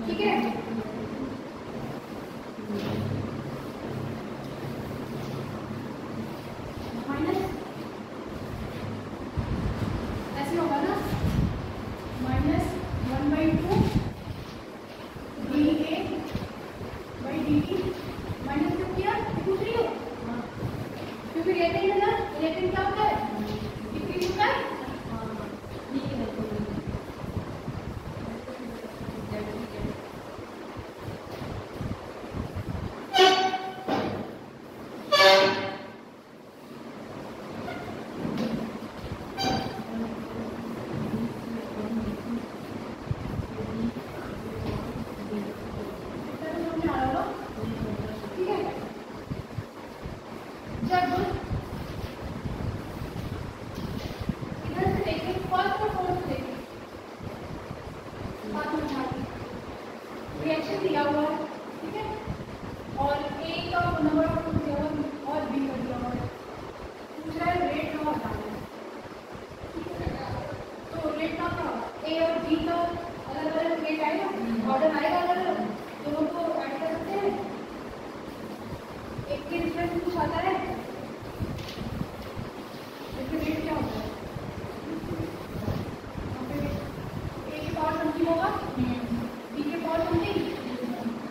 ठीक है। माइनस ऐसे होगा ना, -1/2 dA/dt माइनस क्यों किया पूछ रही हो? क्योंकि रिएक्टेंट है ना, रिएक्टेंट क्या होता है? डिक्रीज होता है। रिएक्शन दिया हुआ है, ठीक है, और ए का नंबर ऑफ प्रोटॉन दिया हुआ और बी का दिया हुआ है, पूछ रहा है रेट ना बताना है। तो रेट ना क्या होगा, ए और बी का अलग अलग रेट आएगा, ऑर्डर आएगा अलग अलग, दोनों को ऐड कर सकते हैं। एक के डिफरेंस कुछ आता है, इसका रेट क्या होता है? ए के पावर समथिंग होगा, बी के पावर समथिंग,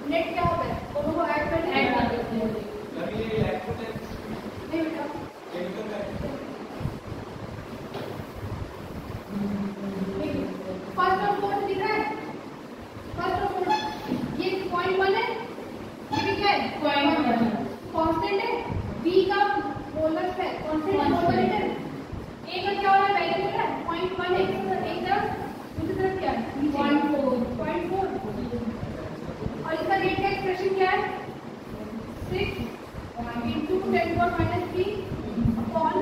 नेट क्या होता है? दोनों को ऐड करके ऐड कर देते हैं। नहीं बेटा, फर्स्ट और फोर्थ दिख रहा है, फर्स्ट और फोर्थ, ये 0.1 है, ये भी क्या है? 0.1 कांस्टेंट है, बी का मोलर है कांस्टेंट है, मोलर है। ए का क्या हो रहा है? वैल्यू दिख रहा है 0.1 है, एक तरफ, दूसरी तरफ क्या है? 0.4। और इसका रेट का एक्सप्रेशन क्या है? 6 into 10 power minus 3 upon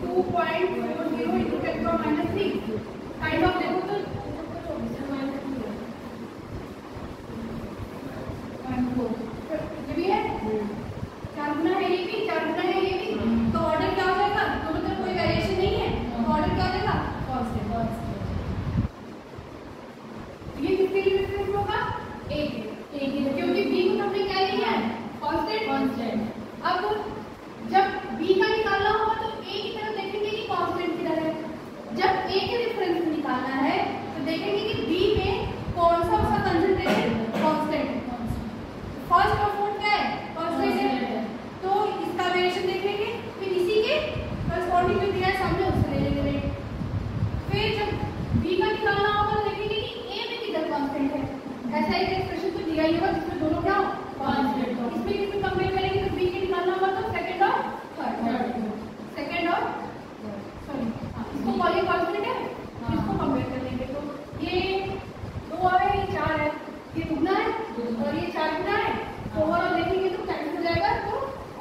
2.40 into 10 power minus 3 kind of देखो तो ये भी है, 4 गुना है, ये भी 4 गुना है, ये भी, तो ऑर्डर क्या हो जाएगा? दोनों तरफ कोई वेरिएशन नहीं है, तो ऑर्डर क्या हो जाएगा? कांस्टेंट। ये किसके लिए डिफरेंस होगा? ए के, क्योंकि बी को हमने क्या लिया है? कांस्टेंट। अब जब बी का निकालना होगा तो ए की तरफ देखेंगे कि कांस्टेंट किधर है। जब ए के डिफरेंस निकालना है तो देखेंगे कि बी में कौन सा उसका कंसंट्रेशन कांस्टेंट है। फर्स्ट और फोर्थ क्या है? कांस्टेंट है, तो इसका वेरिएशन देखेंगे, फिर इसी के करस्पॉन्डिंग में दिया है सामने उससे ले लेंगे। फिर जब बी का निकालना होगा तो देखेंगे कि ए में किधर कांस्टेंट है। ऐसा एक एक्सप्रेशन तो दिया ही होगा जिसमें दोनों क्या हो? कांस्टेंट हो। इसमें किसमें कंपेयर करेंगे तो बी के निकालना होगा तो सेकंड और थर्ड, सेकंड और सॉरी इसको पॉली कांस्टेंट है, इसको कंपेयर कर लेंगे तो ये 2 है, ये 4 है, ये दुगना है और ये 4 गुना है, तो ओवरऑल देखेंगे तो कैंसिल हो जाएगा, तो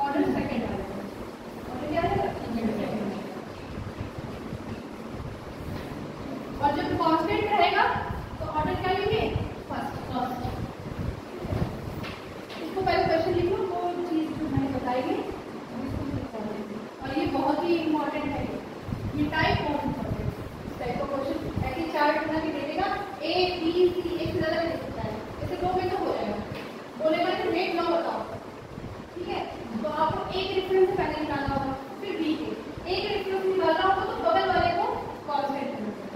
ऑर्डर सेकंड आ जाएगा। ऑर्डर क्या आएगा? और जब कांस्टेंट रहेगा तो ऑर्डर क्या लेंगे? फर्स्ट। इसको पहले क्वेश्चन लिखो, वो चीज जो मैंने बताई है और ये बहुत ही इम्पोर्टेंट है, ये टाइप बहुत इम्पोर्टेंट है। इस टाइप का क्वेश्चन ऐसे 4 बना के दे देगा, ए बी सी, एक से ज्यादा दे सकता है, ऐसे 2 में तो हो जाएगा। बोलेगा कि रेट ना बताओ, ठीक है, तो आपको एक रेफरेंस पहले निकालना होगा, फिर बी के एक रेफरेंस निकालना होगा तो बगल वाले को कांस्टेंट करना होगा,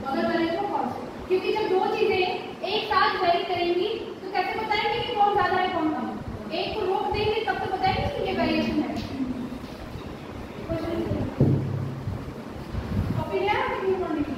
बगल वाले को कांस्टेंट, क्योंकि जब 2 चीजें एक साथ वेरी करेंगी तो कैसे बताएंगे कि कौन ज्यादा है कौन कम? एक को रोक देंगे तब तो बताएंगे कि ये वेरिएशन है। कॉपी लिया है कि नहीं पढ़ने के लिए?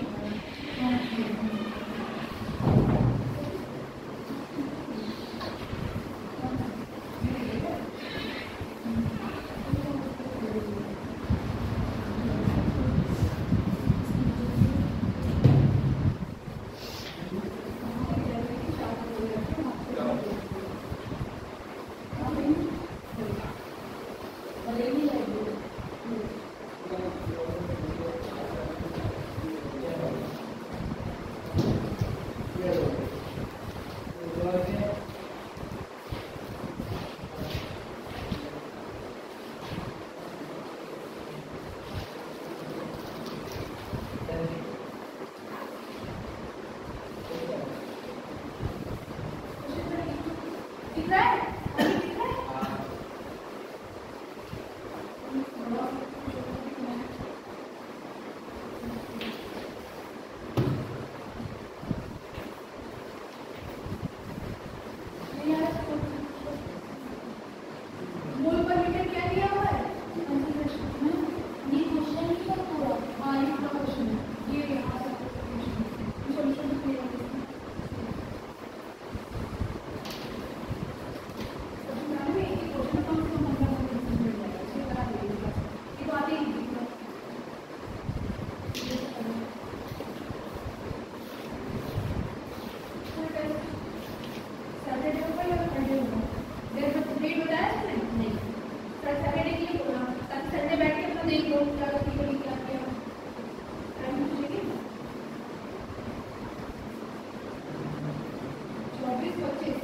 25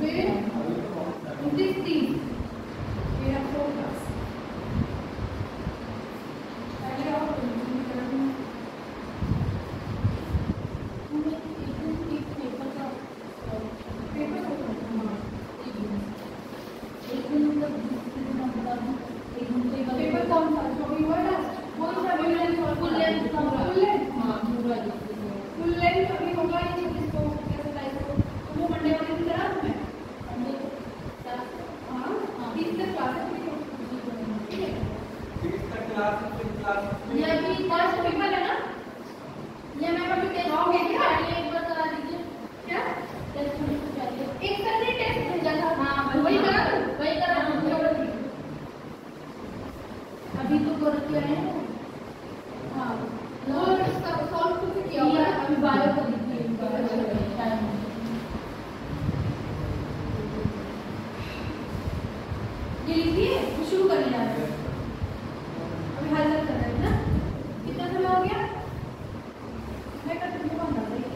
फिर 29 30 फिर आप 4 क्लास पहले और पेपर कौन सा जो भी हुआ लास्ट कौन सा फुल लेंथ अभी होगा ही नहीं इसको कैसे लाइक तो वो मंडे वाले दिन करा मैं हाँ 30 तक क्लासेस में ठीक है 30 तक क्लास ये अभी फर्स्ट पेपर है ना ये मैं अभी टेस्ट होंगे क्या एक बार करा दीजिए क्या टेस्ट होने से पहले एक सर ने टेस्ट भेजा था हां वही करा अभी तो कर किया है हाँ वो सॉल्व करके किया हुआ है अभी बायो कर दी ये लिखिए शुरू करने जा रहे हैं अभी हल कर रहे हैं ना कितना समय हो गया मैं कर तुमको कौन बता रही है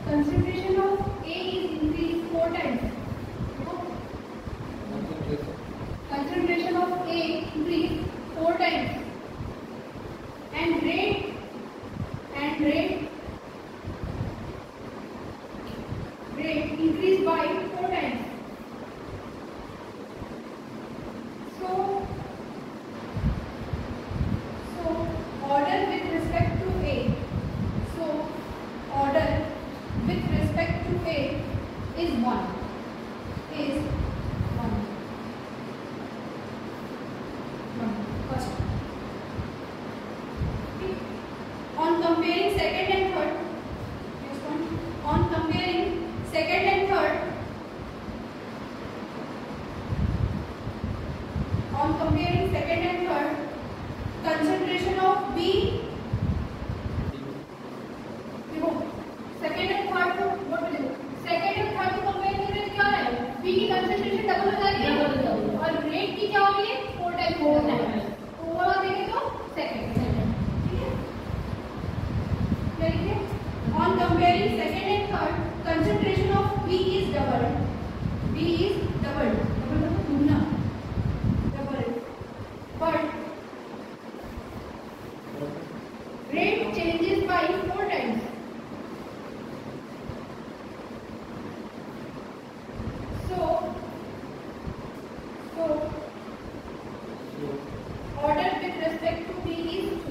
concentration of A is increased 4 times. Concentration of A increased 4 times, and rate increased by 4 times. So order with respect to A. So order with respect to A is 1. First. On comparing second and third, next one. On comparing second and third, concentration of B. Second and third को note कर लो second and third को compare करें क्या है B की concentration double हो जाएगी और रेट की क्या होगी 4 टाइम तो वो देखें तो सेकेंड ठीक है on comparing second and third concentration of B is double मतलब दुगना double but rate changes by 4 times order with respect to B is 2.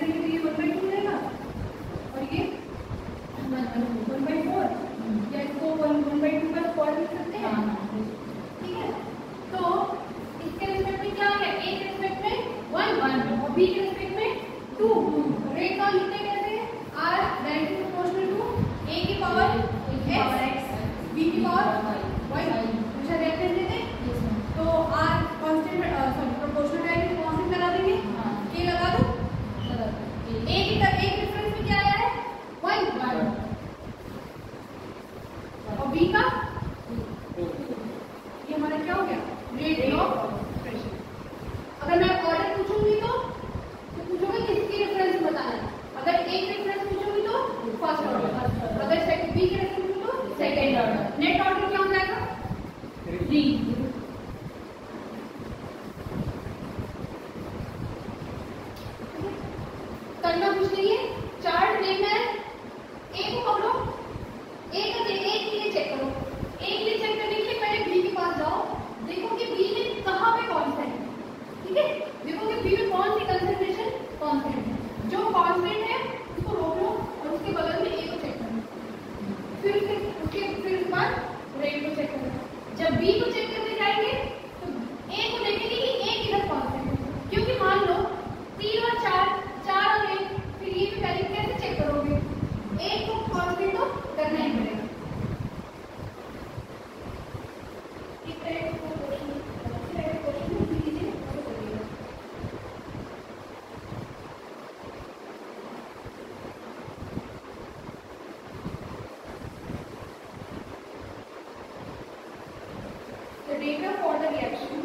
देखो ये 1/2 रहेगा और ये 1/4 या इसको 1/2 का स्क्वायर लिख सकते हैं ठीक है तो इसके रिस्पेक्ट में क्या है ए के रिस्पेक्ट में 1 और बी के रिस्पेक्ट में 2 रेट का लिखते कैसे r directly proportional to a की पावर x b की पावर y हमेशा देखते देते तो r constant proportional directly constant लगा देंगे k लगा दो a की तरफ एक डिफरेंस में क्या आया है 1 और बी का ये हमारा क्या हो गया रेट ऑफ प्रेशर अगर मैं ऑर्डर पूछूंगी तो करना कुछ नहीं है, चार्ट देखना है, ए को पकड़ो, ए के लिए चेक करो। ए के लिए चेक करने के लिए पहले बी के पास जाओ, देखो कि बी में कहाँ पे कांस्टेंट है, ठीक है। देखो कि बी में कौन सी कंसंट्रेशन कांस्टेंट है, जो कांस्टेंट है उसको रोक लो और उसके बगल में ए को चेक करो, फिर उसके बाद रेट को चेक करो। जब बी को चेक करने जाएंगे तो ए को देखेंगे कि ए किधर कांस्टेंट है, क्योंकि मान लो 3 और 4 और 1, फिर ये भी पहले कैसे चेक करोगे, ए को कांस्टेंट तो करना ही पड़ेगा। The data for the reaction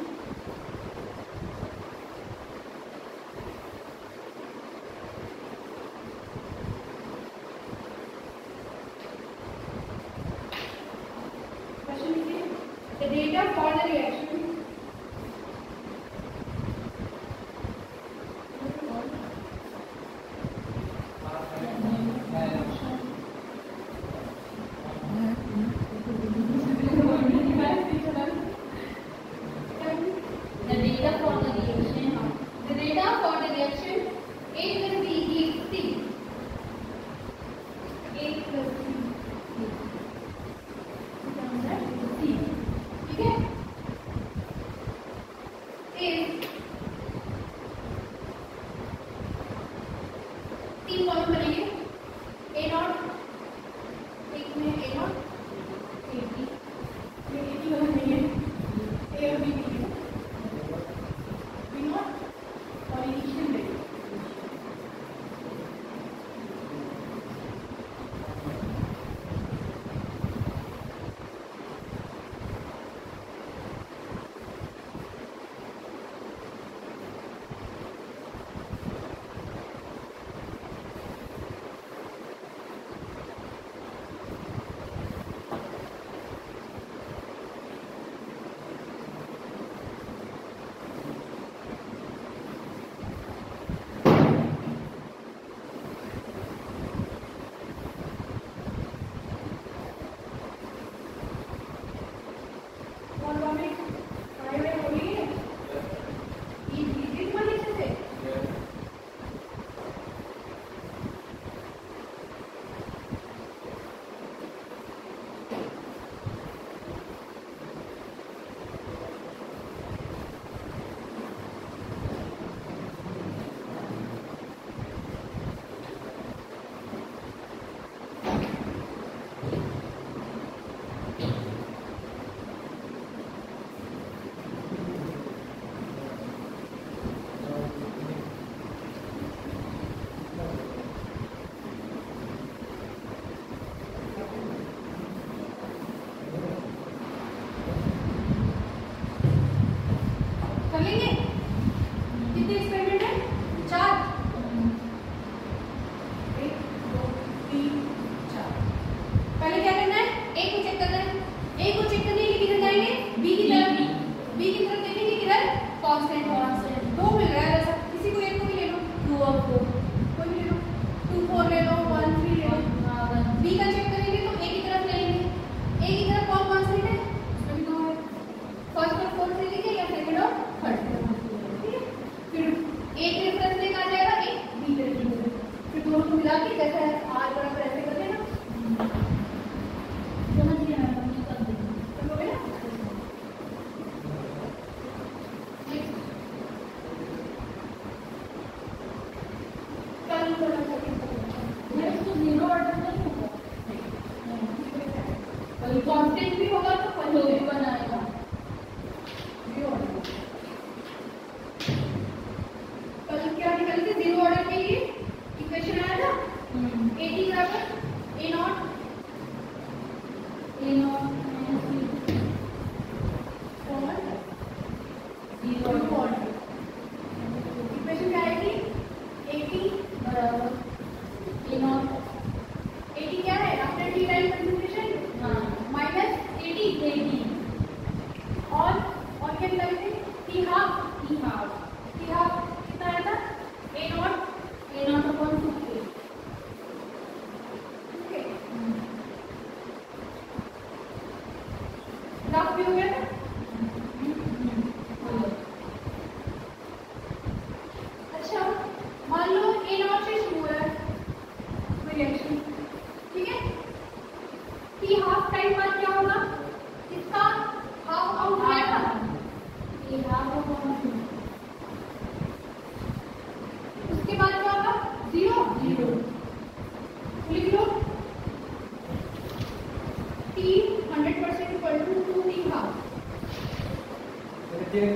question is the data for the reaction constant भी होगा तो पंजोरी बनाएगा। कल क्या निकल के जीरो ऑर्डर के लिए इक्वेशन आया था 80 बराबर ए नॉट जीरो ऑर्डर इक्वेशन क्या आएगी 80 बराबर ए नॉट 80 क्या है after T time concentration minus 80 और क्या निकल के टी हाफ कितना आया था ए नॉट अपॉन ये है ये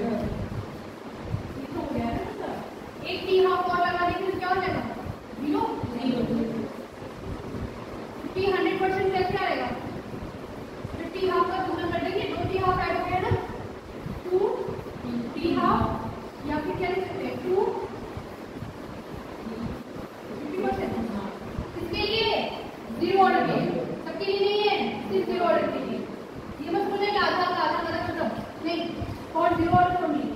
तो हो गया ना सर। एक टी हाफ और लगा देंगे तो क्या हो जाएगा? 0 टी 100% कैसे आएगा? तो टी हाफ का गुना कर देंगे, 2 टी हाफ ऐड हो गया ना, 2 टी हाफ, या फिर क्या लिख सकते हैं 2 50%। किसके लिए? 0 ऑर्डर के लिए, सबके लिए नहीं है, सिर्फ 0 ऑर्डर के लिए। ये मत बोलना कि आधा मतलब नहीं, और 0 ऑर्डर ओनली।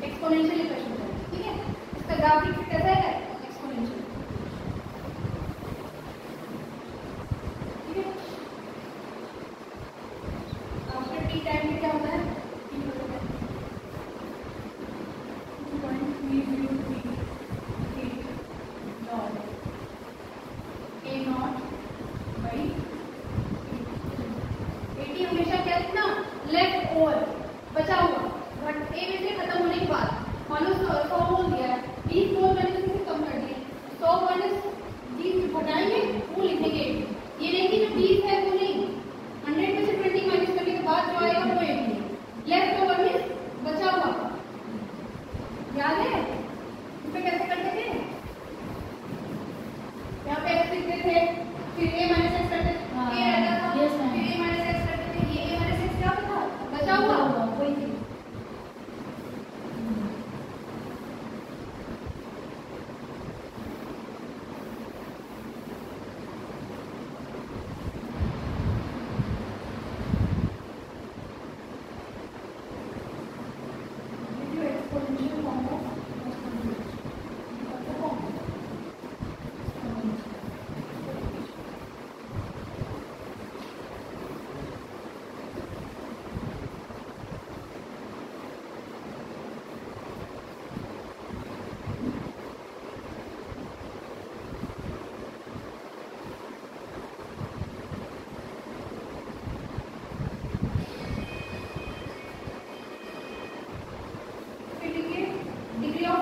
एक्सपोनेंशियल इक्वेशन है, ठीक है। इसका ग्राफिक कैसा है? एक्सपोनेंशियल, ठीक है। आफ्टर टी टाइम में क्या होता है? टी होता है 2.303 डॉट ए नॉट बाई 80 हमेशा क्या था ना, लेफ्ट ओवर बचा हुआ, बट ए में से खत्म होने के बाद मान लो 100 मोल दिया है, 20 मोल मैंने इससे कम इस पे कैसे करते थे? यहाँ पे x लिखते थे, फिर a माइनस x करते थे, a रहता था, फिर a माइनस x करते थे, ये a माइनस x क्या होता था? बचा हुआ वही थी। डिग्री ऑफ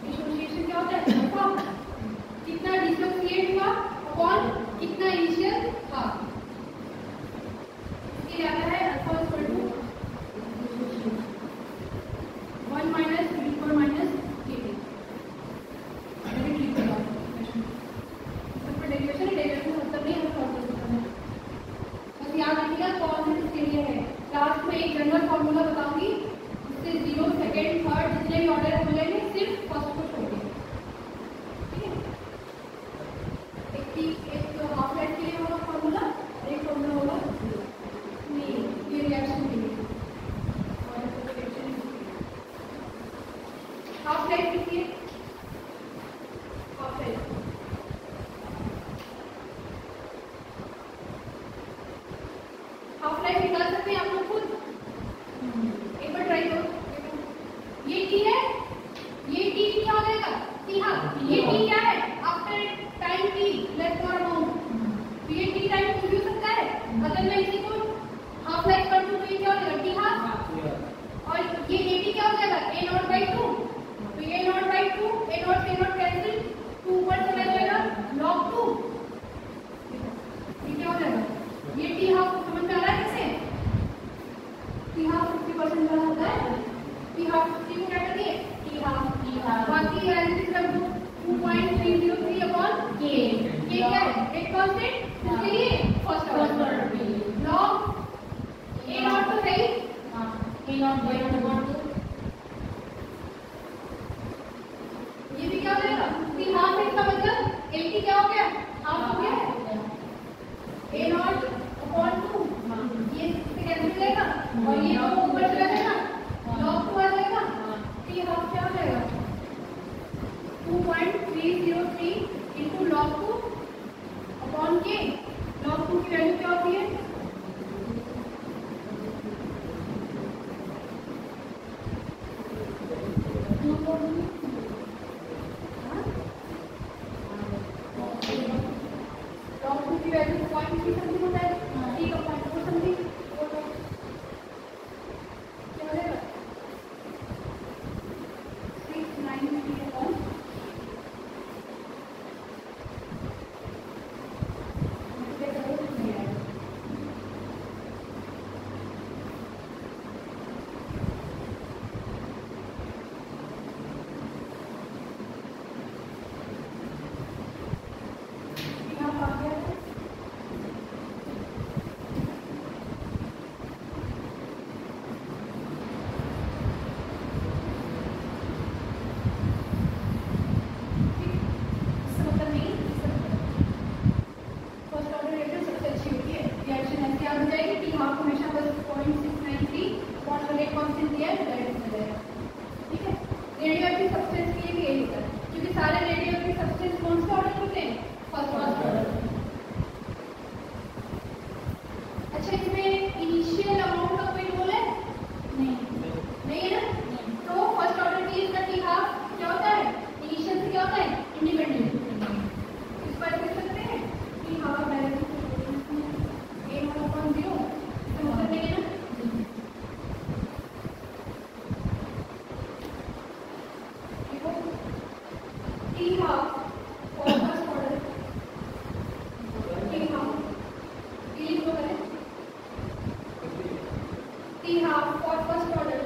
डिसोसिएशन क्या होता है? कितना डिसोसिएट हुआ अपॉन कितना इनिशियल था। इसके लिए आता है alpha equal to 1 minus v4 minus k2। Derivation मतलब नहीं है, बस याद रखिएगा कौन सा इसके लिए है। लास्ट में एक जनरल फॉर्मूला बताऊंगी, उससे 0 सेकंड थर्ड जितने भी ऑर्डर हो जाएंगे सिर्फ फर्स्ट को छोड़ देंगे, ठीक है। एक हाफ लाइफ के लिए होगा फॉर्मूला, एक फॉर्मूला होगा ये रिएक्शन के लिए। हाफ लाइफ लिखिए, हाफ लाइफ निकाल सकते हैं आप लोग खुद, एक बार ट्राई करो। ये टी है, ये टी क्या हो जाएगा? T half. ये टी क्या है? आफ्टर टाइम टी लेस और अमाउंट, तो ये टी टाइम कुछ भी हो सकता है। अगर मैं इसी को हाफ लाइफ कर दूं तो ये क्या हो जाएगा? T half. और ये टी क्या हो जाएगा? ए नॉट बाई 2, तो ये नॉट बाई 2, ए नॉट से नॉट कैंसिल, 2 ऊपर चला जाएगा log 2, ये क्या हो जाएगा? ये टी हाफ समझ में आ रहा है कैसे? टी हाफ 50% वाला होता है, टी हाफ 50 को क्या कर दिए? टी हाफ बाकी एनालिसिस रख दो 2.303 अपॉन k। k क्या है? एक कांस्टेंट, इसके लिए first order log a not तो सही, हां a नॉट बाय 2, ये भी क्या हो जाएगा? टी हाफ है, इसका मतलब a क्या हो गया? हाफ हो गया a नॉट अपॉन 2, ये इससे कैंसिल हो जाएगा और ये तो ऊपर चला जाएगा log 2 आ जाएगा। टी हाफ क्या हो जाएगा? 2.303 into log 2 upon k। log 2 की वैल्यू क्या होती है? log 2 की वैल्यू 0.3 समथिंग होता है, t का 0.4 समथिंग होता है, क्या हो जाएगा? 693 अपॉन रेडियोएक्टिव सब्सटेंस के लिए भी यही होता है, क्योंकि सारे रेडियोएक्टिव सब्सटेंस कौन से ऑर्डर होते हैं? First order. अच्छा, इसमें इनिशियल अमाउंट का कोई रोल है? नहीं है ना? तो फर्स्ट ऑर्डर की इसका टी हाफ क्या होता है? इनिशियल से क्या होता है? इंडिपेंडेंट। इस पर लिख सकते हैं T half directly a not upon 0, इसका मतलब नहीं है ना? T half for first order, T half लिख लो करें, T half for first order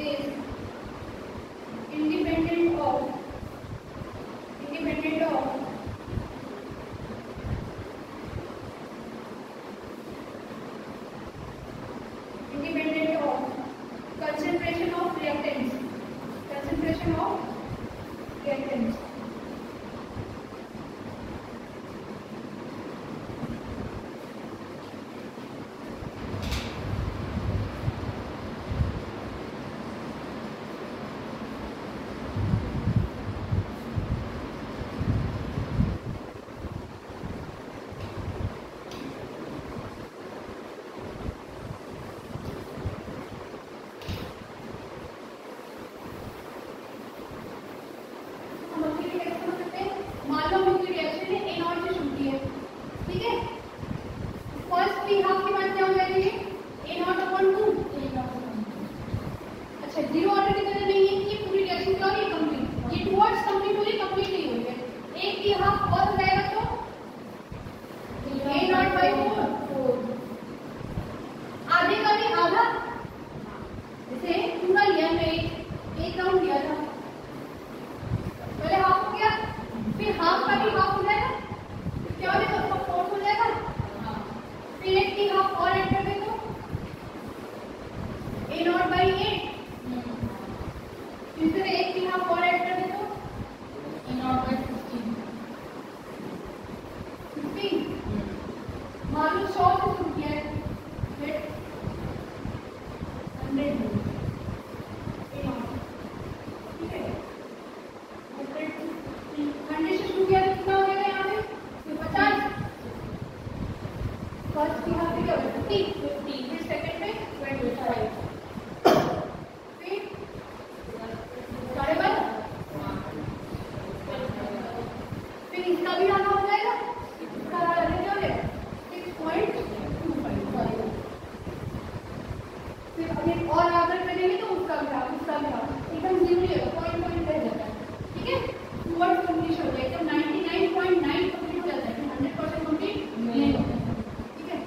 is reaction of reactants. मान लो उनकी रिएक्शन है ए नॉट से शुरू की है, ठीक है। फर्स्ट पी हाफ की बात क्या हो जाएगी, ए नॉट अपॉन 2। अच्छा, जीरो ऑर्डर की तरह नहीं है कि पूरी रिएक्शन क्या हो रही है, कंप्लीट। ये टुवर्ड्स कंप्लीट हो रही है, कंप्लीट नहीं हो रही है। एक पी हाफ और हो जाएगा तो ए नॉट बाई 4, आधे का भी आधा। जैसे पूरा लिया मैं एक राउंड लिया था, पहले हाफ हो गया, फिर हाफ का भी हाफ हो जाएगा, फिर क्या हो जाएगा, उसका फोर्थ हो जाएगा। फिर एक की हाफ और ऐड कर दे तो ए नॉट बाई 8, फिर एक की हाफ और ऐड कर दे तो ए नॉट बाई 15। मान लो 100 से शुरू किया है, फिर 100 ए नॉट, ठीक है। 100 से शुरू किया तो कितना हो जाएगा यहाँ पे, फिर 50। फर्स्ट की हाफ पे क्या होगा 50, फिर सेकंड में 25, फिर 12.5, फिर इसका भी आना हो जाएगा, इसका आना क्या हो जाएगा 6.25। फिर अभी और आगे करेंगे तो उसका भी एकदम जीरो ही होगा, पॉइंट रह जाता है, ठीक है। टुवर्ड्स कंप्लीट हो जाएगा, एकदम 99.9 कंप्लीट हो जाता है, 100% कंप्लीट नहीं होता है, ठीक है।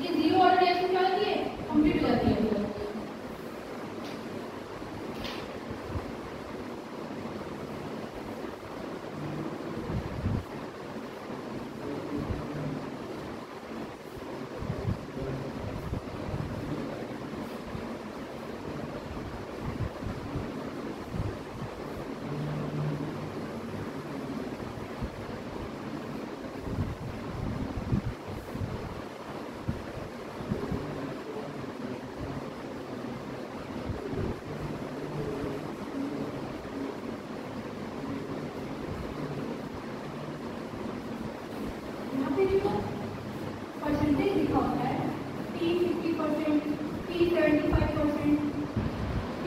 ये जीरो ऑर्डर रिएक्शन क्या होती है, कंप्लीट हो जाती है। परसेंटेज लिखा होता है P 50%, P 75%, P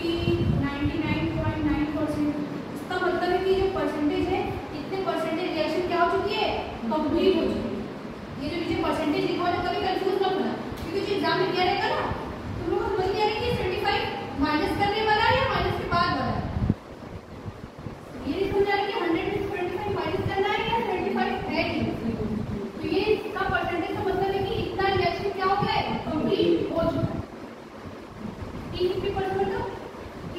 99.9%। इसका मतलब है कि जो परसेंटेज है, इतने परसेंटेज रिएक्शन क्या हो चुकी है, कंप्लीट हो चुकी है। ये जो नीचे परसेंटेज लिखा होता है कभी कंफ्यूज मत होना, क्योंकि जो एग्जाम में दिया रहेगा ना, तुम लोग को समझ नहीं आ रहा कि 75 माइनस करने वाला है या माइनस के बाद वाला है। ये नहीं समझ आ रहा कि 100 में 25 माइनस करना है या 75 है कि तो ये इसका परसेंटेज का मतलब है कि इतना रिएक्शन क्या हो गया है, कंप्लीट हो चुका है। P 50% मतलब P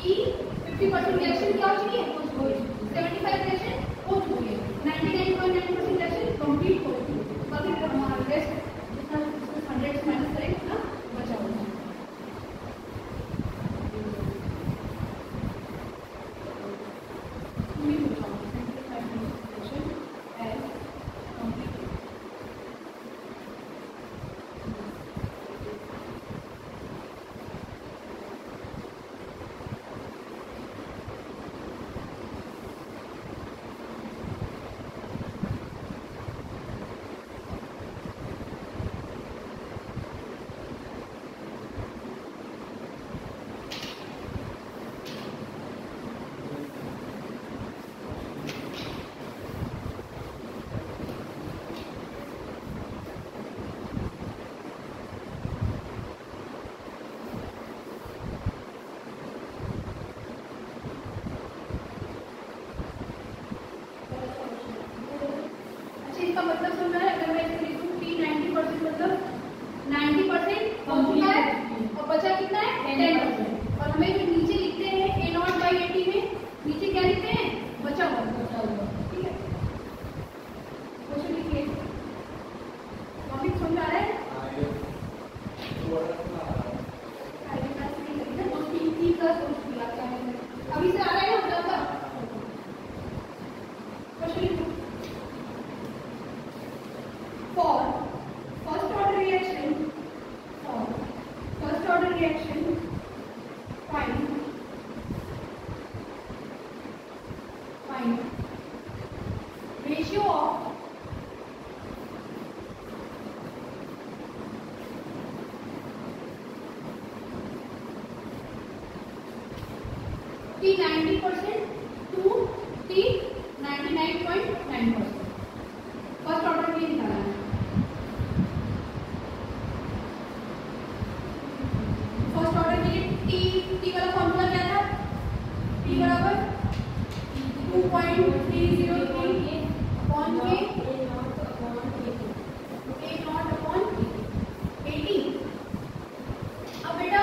50% रिएक्शन क्या हो चुकी है, 75 रिएक्शन हो चुकी है, 99.9% रिएक्शन कंप्लीट हो चुकी है। बाकी हमारा रेस्ट जितना 100 से माइनस करें उतना बचा हुआ है। इसका मतलब समझ रहा है, अगर मैं इसे लिखूं P 90% मतलब 90% हो चुका है और बचा कितना है 10%। और हमें जो नीचे लिखते हैं A नॉट बाई 80 में नीचे क्या लिखते हैं, बचा हुआ, ठीक है। क्वेश्चन लिखिए, टॉपिक समझ आ रहा है, reaction, find ratio of T 90% to T 99.9%. First order के लिए निकालना है। फर्स्ट ऑर्डर के लिए टी वाला फॉर्मूला क्या था? टी बराबर 2.303 अपॉन के A नॉट अपॉन 80। अब बेटा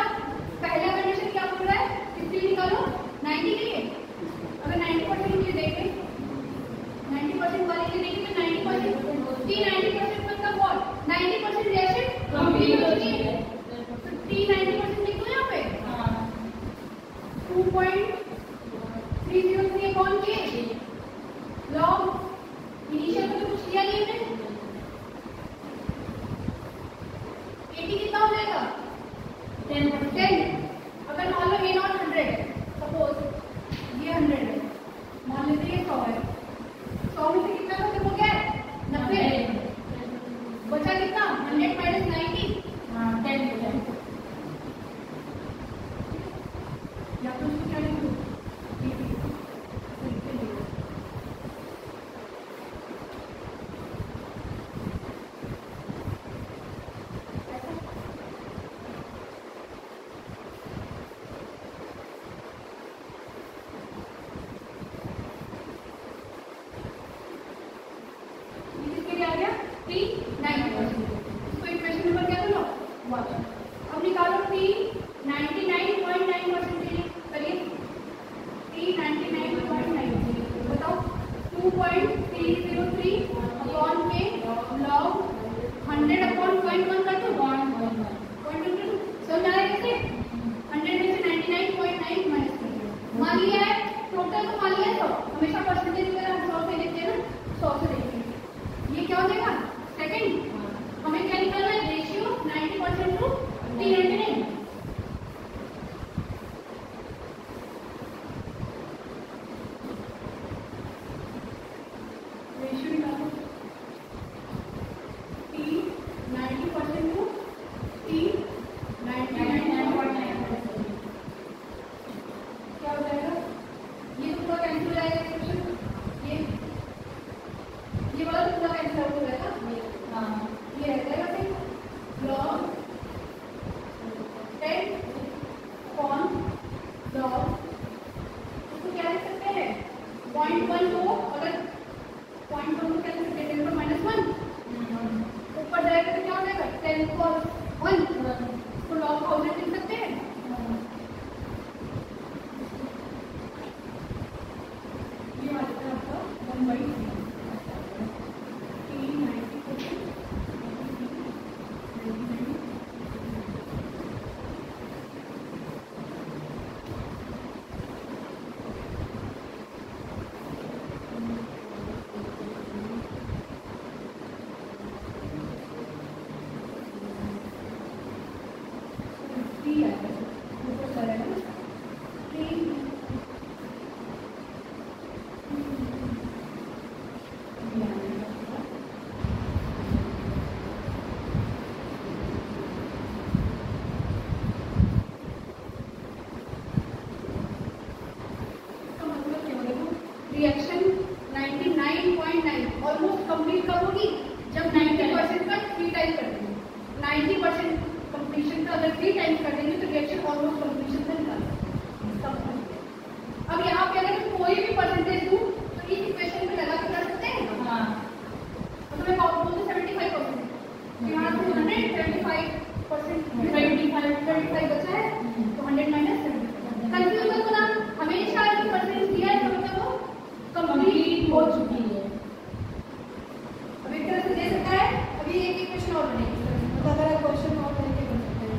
पहला कंडीशन क्या बोल रहा है? किसके लिए निकालो? 90 के लिए। अगर 90% के लिए देखें, 90% वाले के लिए देखें तो 90% T 90% मतलब what? 90% रिएक्शन कंप्लीट हो चुकी है। तो T 90% लिख दो यहाँ पे। 2.303 अपॉन के लॉग इनिशियल में तो कुछ लिया नहीं है। 80 कितना हो जाएगा? 10%। अगर मान लो A नॉट 100, सपोज ये 100 है, मान लेते हैं 100 है। 100 में से कितना खत्म हो गया है? 90। बचा कितना? 100 माइनस 90। 10%। या तो उसको क्या लिख दो? अब निकालो T 99.9% के लिए करिए। T 99.9 बताओ 2.303 अपॉन के लॉग 100 अपॉन 0.1 कर दो। 0.1 समझ आया कैसे? 100 में से 99.9 माइनस कर दो। मान लिया है टोटल तो मान लिया 100। हमेशा परसेंटेज वगैरह हम 100 से लिखते हैं ना, 100 से लिखते हैं। ये क्या हो जाएगा? सेकंड हमें क्या निकालना है? Ratio 90% to T 99। रेशियो निकालो T 90% टू T 99.9%। क्या हो जाएगा? ये तो पूरा कैंसिल हो जाएगा एक्सप्रेशन। ये वाला तो पूरा कैंसिल हो जाएगा। हाँ ये रह जाएगा फिर लॉग 10 अपॉन लॉग, इसको क्या लिख सकते हैं? 0.1 को अगर 0.1 को क्या लिख सकते हैं? 10 पर -1 ऊपर जाएगा तो क्या हो जाएगा? 10 पर 1 इसको लॉग 1000 लिख सकते हैं। ये आ जाता है आपका 1/3 T 90%। रिएक्शन 99.9 ऑलमोस्ट कंप्लीट कब होगी? जब 90% का 3 टाइम कर देंगे। 90% कंप्लीशन का अगर 3 टाइम कर देंगे तो रिएक्शन ऑलमोस्ट कंप्लीशन तक निकाल सकते हैं। अब यहाँ पे अगर कोई भी परसेंटेज दूं तो इस इक्वेशन में लगा के कर सकते हैं। हाँ तो मैं बोलूँ 75%, यहाँ से 175% बचा है तो 100 माइनस 75। कंफ्यूज मत होना, हमेशा एक परसेंटेज दिया है तो मतलब वो कंप्लीट हो चुकी है। अब एक तरह से दे सकता है। अभी एक क्वेश्चन और बनेगी, तो अगर क्वेश्चन और बनेंगे कर सकते हैं।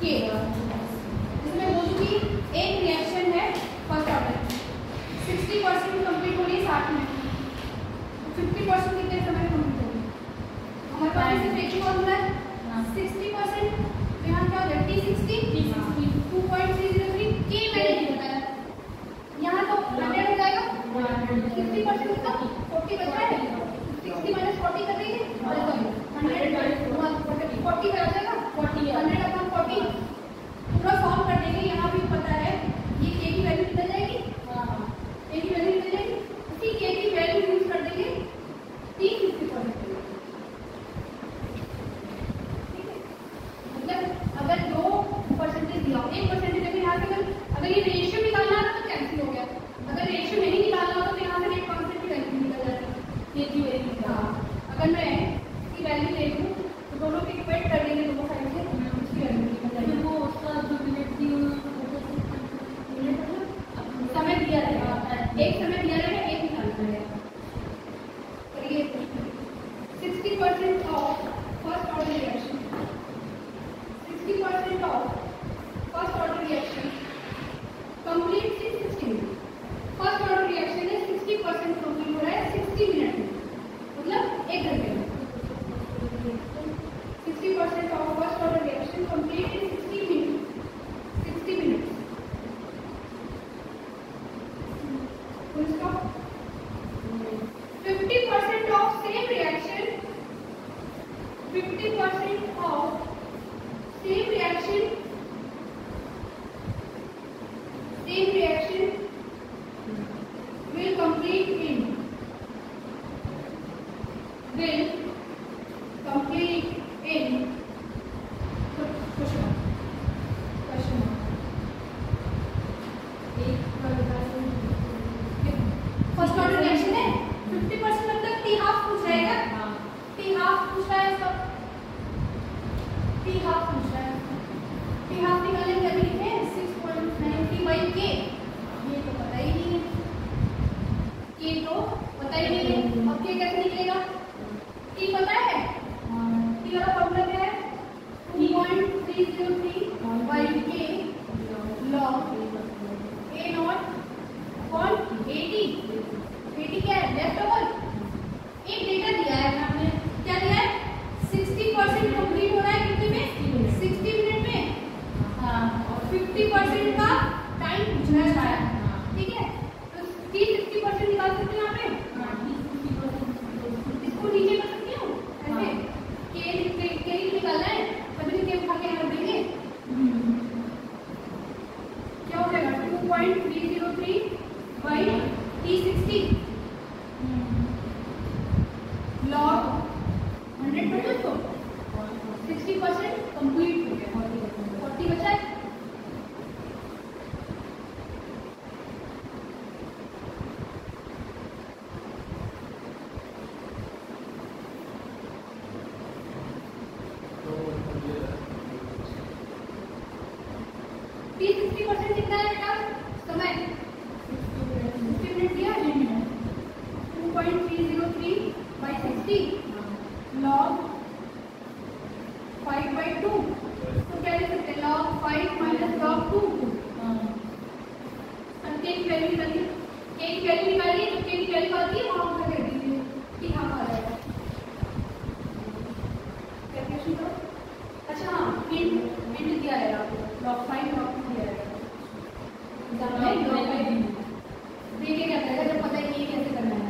के इसमें बोलूँगी एक रिएक्शन है फर्स्ट ऑर्डर 60% कंप्लीट हो रही है 60 मिनट, 50% कितने समय में कंप्लीट होगी? हमारे पास सिर्फ एक ही फॉर्मूला है 60%, तो यहाँ क्या हो जाएगा T60 2.303 के मैंने नहीं बताया, यहाँ तो 100 हो जाएगा 60% उसका 40 बचा है 60 माइनस 40 कर देंगे 40 का आ जाएगा 100/40 पूरा सॉल्व कर देंगे। यहाँ भी पता है ये के की वैल्यू निकल जाएगी, के की वैल्यू निकल जाएगी, उसी के की वैल्यू यूज कर देंगे T50%। मतलब अगर 2% दिया 1% अगर यहाँ से अगर ये रेशियो निकालना था तो कैंसिल हो गया, अगर रेशियो नहीं निकालना हो तो यहाँ से 1% की वैल्यू निकल जाती है, की वैल्यू। अगर मैं इसकी वैल्यू ले लूँ तो दोनों को इक्वेट कर देंगे, दोनों साइड से उसकी वैल्यू निकल जाएगी। वो उसका जो मिनट थी समय दिया रहेगा, एक समय दिया रहेगा, एक निकालना रहेगा। करिए 60% of first order reaction, 60% of first order reaction complete in 60 minute. First order reaction है 60% कंप्लीट हो रहा है 60 मिनट में, मतलब 1 घंटे में। 60% of first order reaction complete in 60 minutes. Full stop. 50% of same reaction, 50% of same reaction will complete in first order reaction है 50% मतलब टी हाफ पूछ रहेगा, टी हाफ पूछ रहा है इसका, टी हाफ पूछ रहा है, टी हाफ निकालेंगे अभी लिखे 6.93/k, ये तो पता ही नहीं है, के तो पता ही नहीं है, अब के कैसे निकलेगा? टी पता है, टी वाला फॉर्मूला क्या है 2.303/k log a not upon 80। 80 क्या है? Left over. एक डेटा दिया है आपने, क्या दिया है? 60% कंप्लीट हो रहा है कितने में? 60 मिनट में। और 50% का टाइम पूछना है शायद, ठीक है? तो 60% निकाल सकते हैं यहाँ पे, इसको नीचे कर सकती हूँ ऐसे, के निकालना है, कभी के उठा के रख देंगे, क्या हो जाएगा 2.303/T60 log 100 तो 60% कंप्लीट हो गया, 40 बचा है। T60% कितना है बेटा? समय 50 मिनट दिया है, 2.303/60 log 5/2, तो क्या लिख सकते हैं? log 5 minus log 2। अब के की वैल्यू निकालिए, के की वैल्यू निकालिए, तो के की वैल्यू आती है वहां पर कर दीजिए कि हाँ आ जाएगा। कैलकुलेशन करो। अच्छा हाँ, हिंट दिया रहेगा आपको, log 5 log 2 दिया रहेगा, देखिए क्या करेगा जब पता है कि ये कैसे करना है।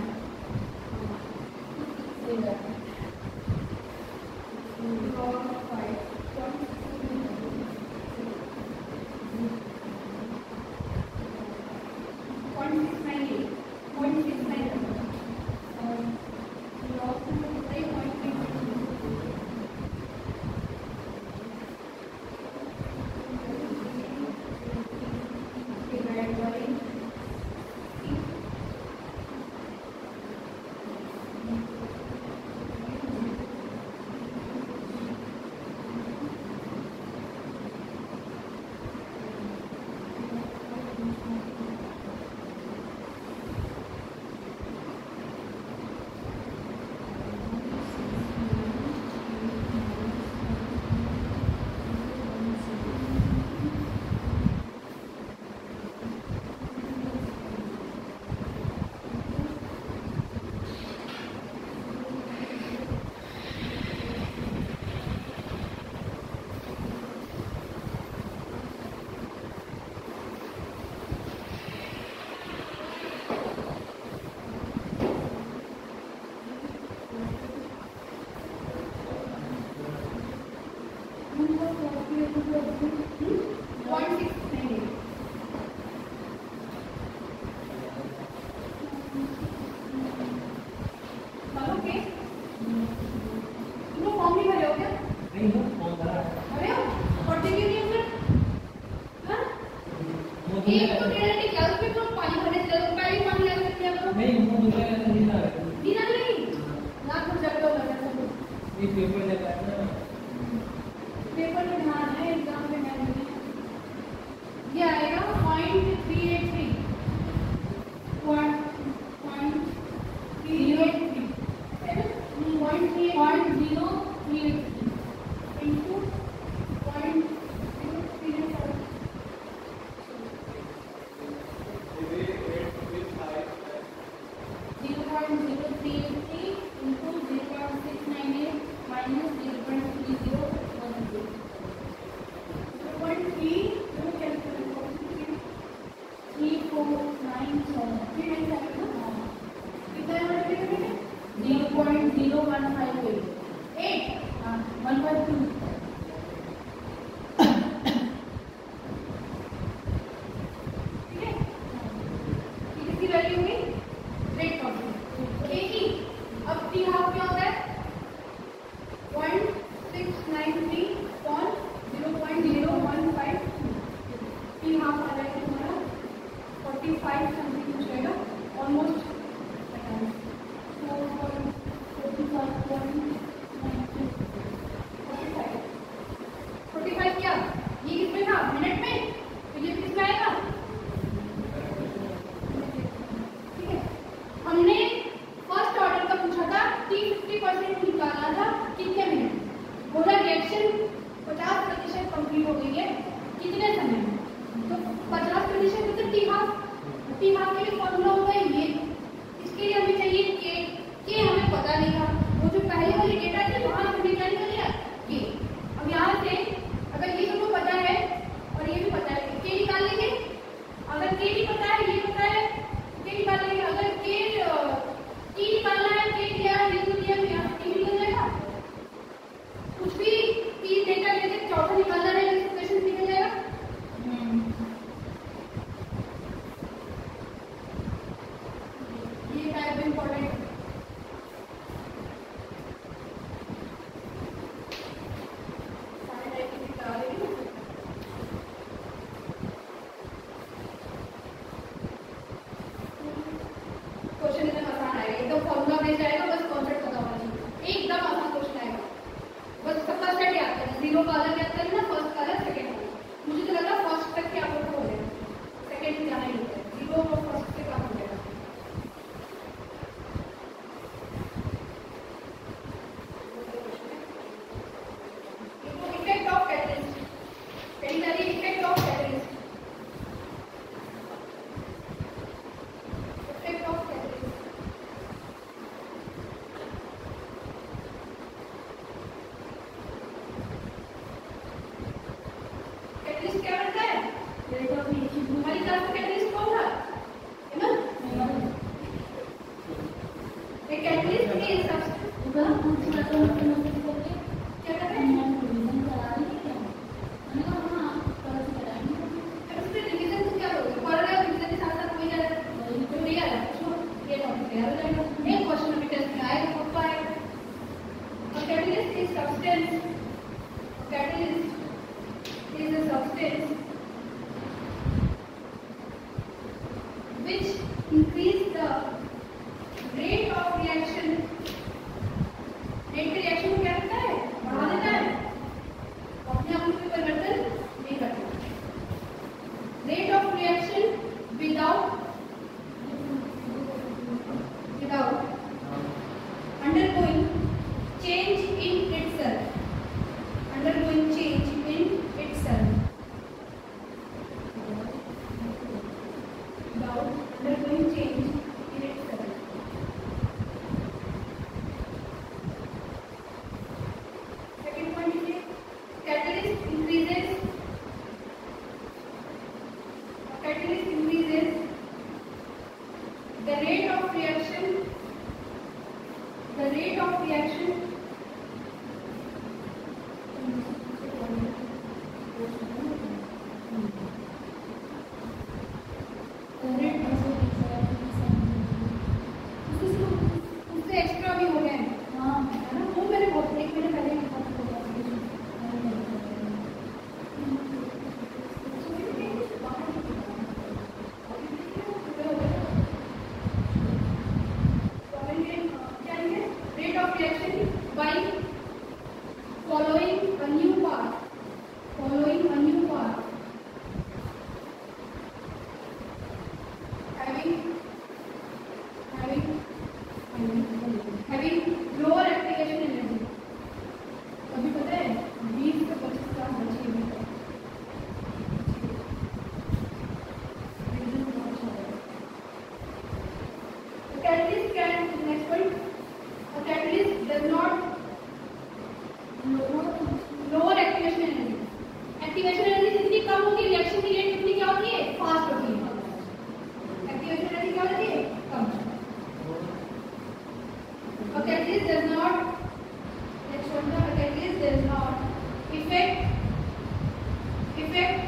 effect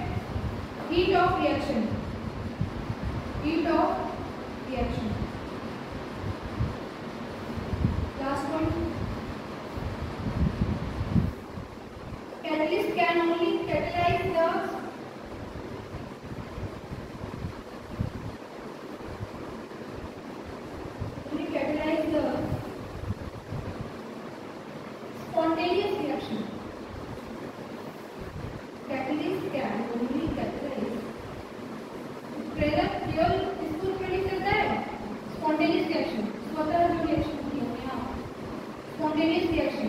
heat of reaction. Last one. Catalyst can only catalyze the spontaneous reaction. Catalyst can only catalyze. प्रेरक केवल इसको प्रेरित करता है spontaneous reaction, स्वतः जो रिएक्शन होती है यहाँ spontaneous reaction.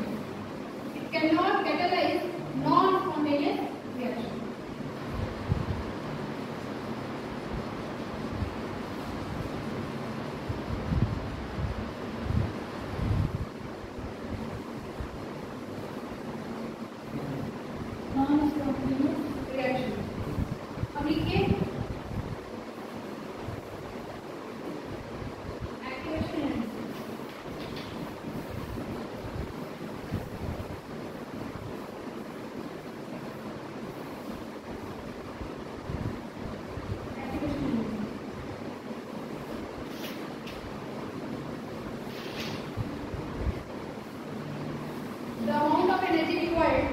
It cannot catalyze non-spontaneous reaction. Non-spontaneous reaction. अब लिखिए activation. The amount of energy required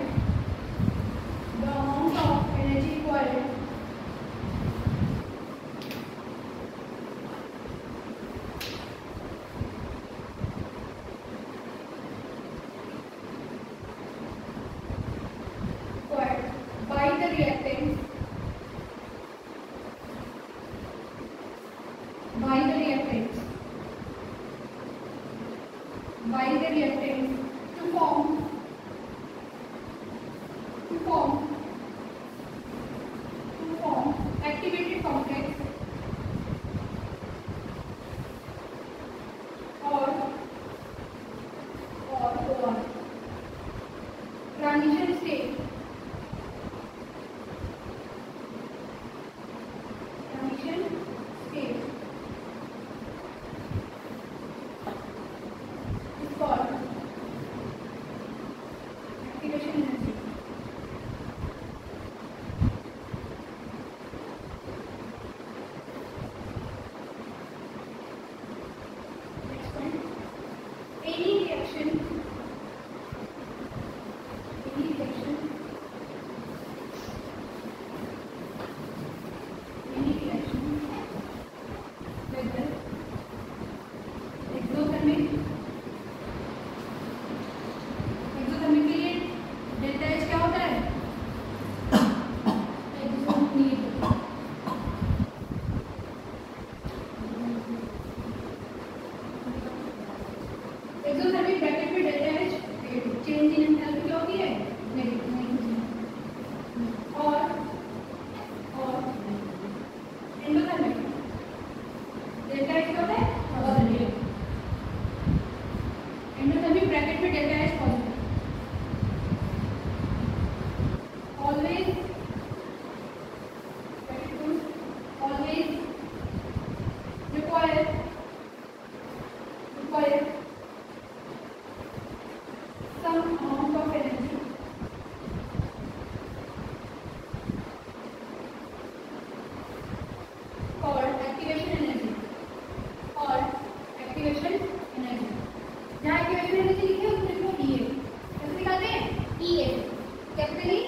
by the reactants to form activated complex or transition state. Is called activation energy. Next one. Any reaction whether exothermic के लिए delta H क्या होता है? Exothermic bracket में delta H change in enthalpy क्या होती है? Negative. और एंडोथर्मिक डेल्टा H क्या होता है? पॉजिटिव। एंडोथर्मिक ब्रैकेट में delta H positive. always require some amount of energy called activation energy. जहाँ activation energy लिखी है उसमें लिखो EA। कैसे निकालते हैं? EA capital E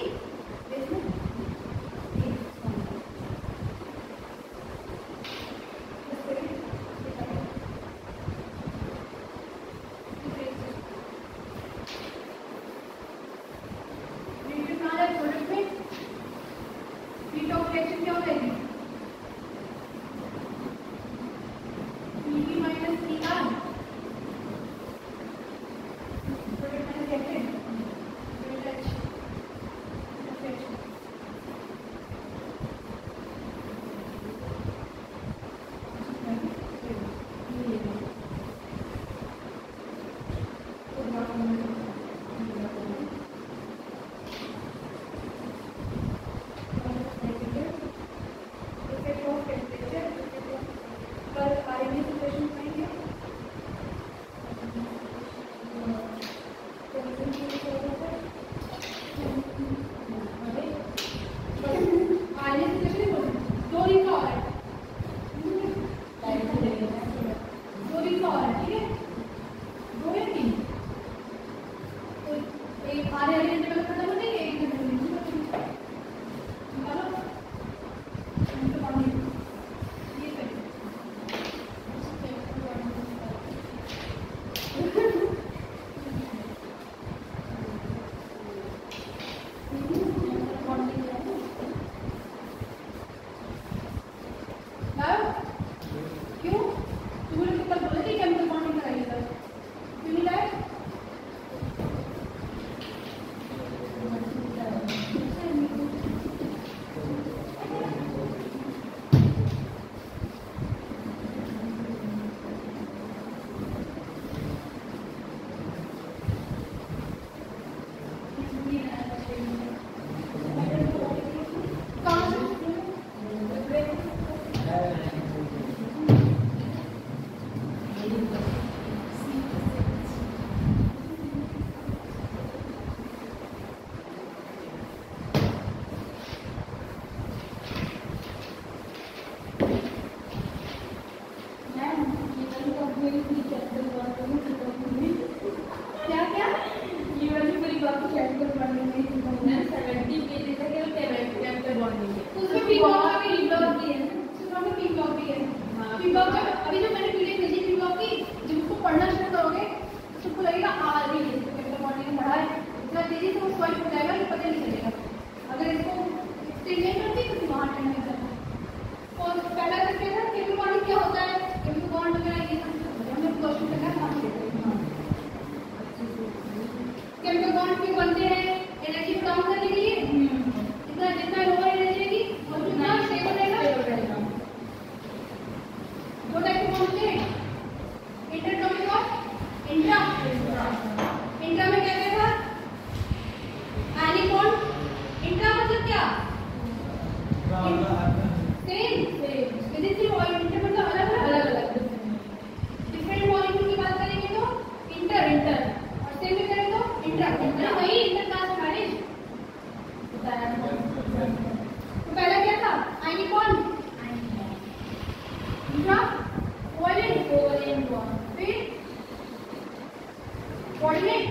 heat of reaction क्या हो जाएगी? Pv minus Pr product minus reactant delta H reaction. Same within और इंटर मतलब अलग अलग डिफरेंट मॉलिक्यूल की बात करेंगे तो इंटर और सेम में करें तो इंट्रा वही इंटर क्लास मैरिज बताया तो पहला क्या था आयनिक बॉन्ड दूसरा कोवैलेंट बॉन्ड फिर कोऑर्डिनेट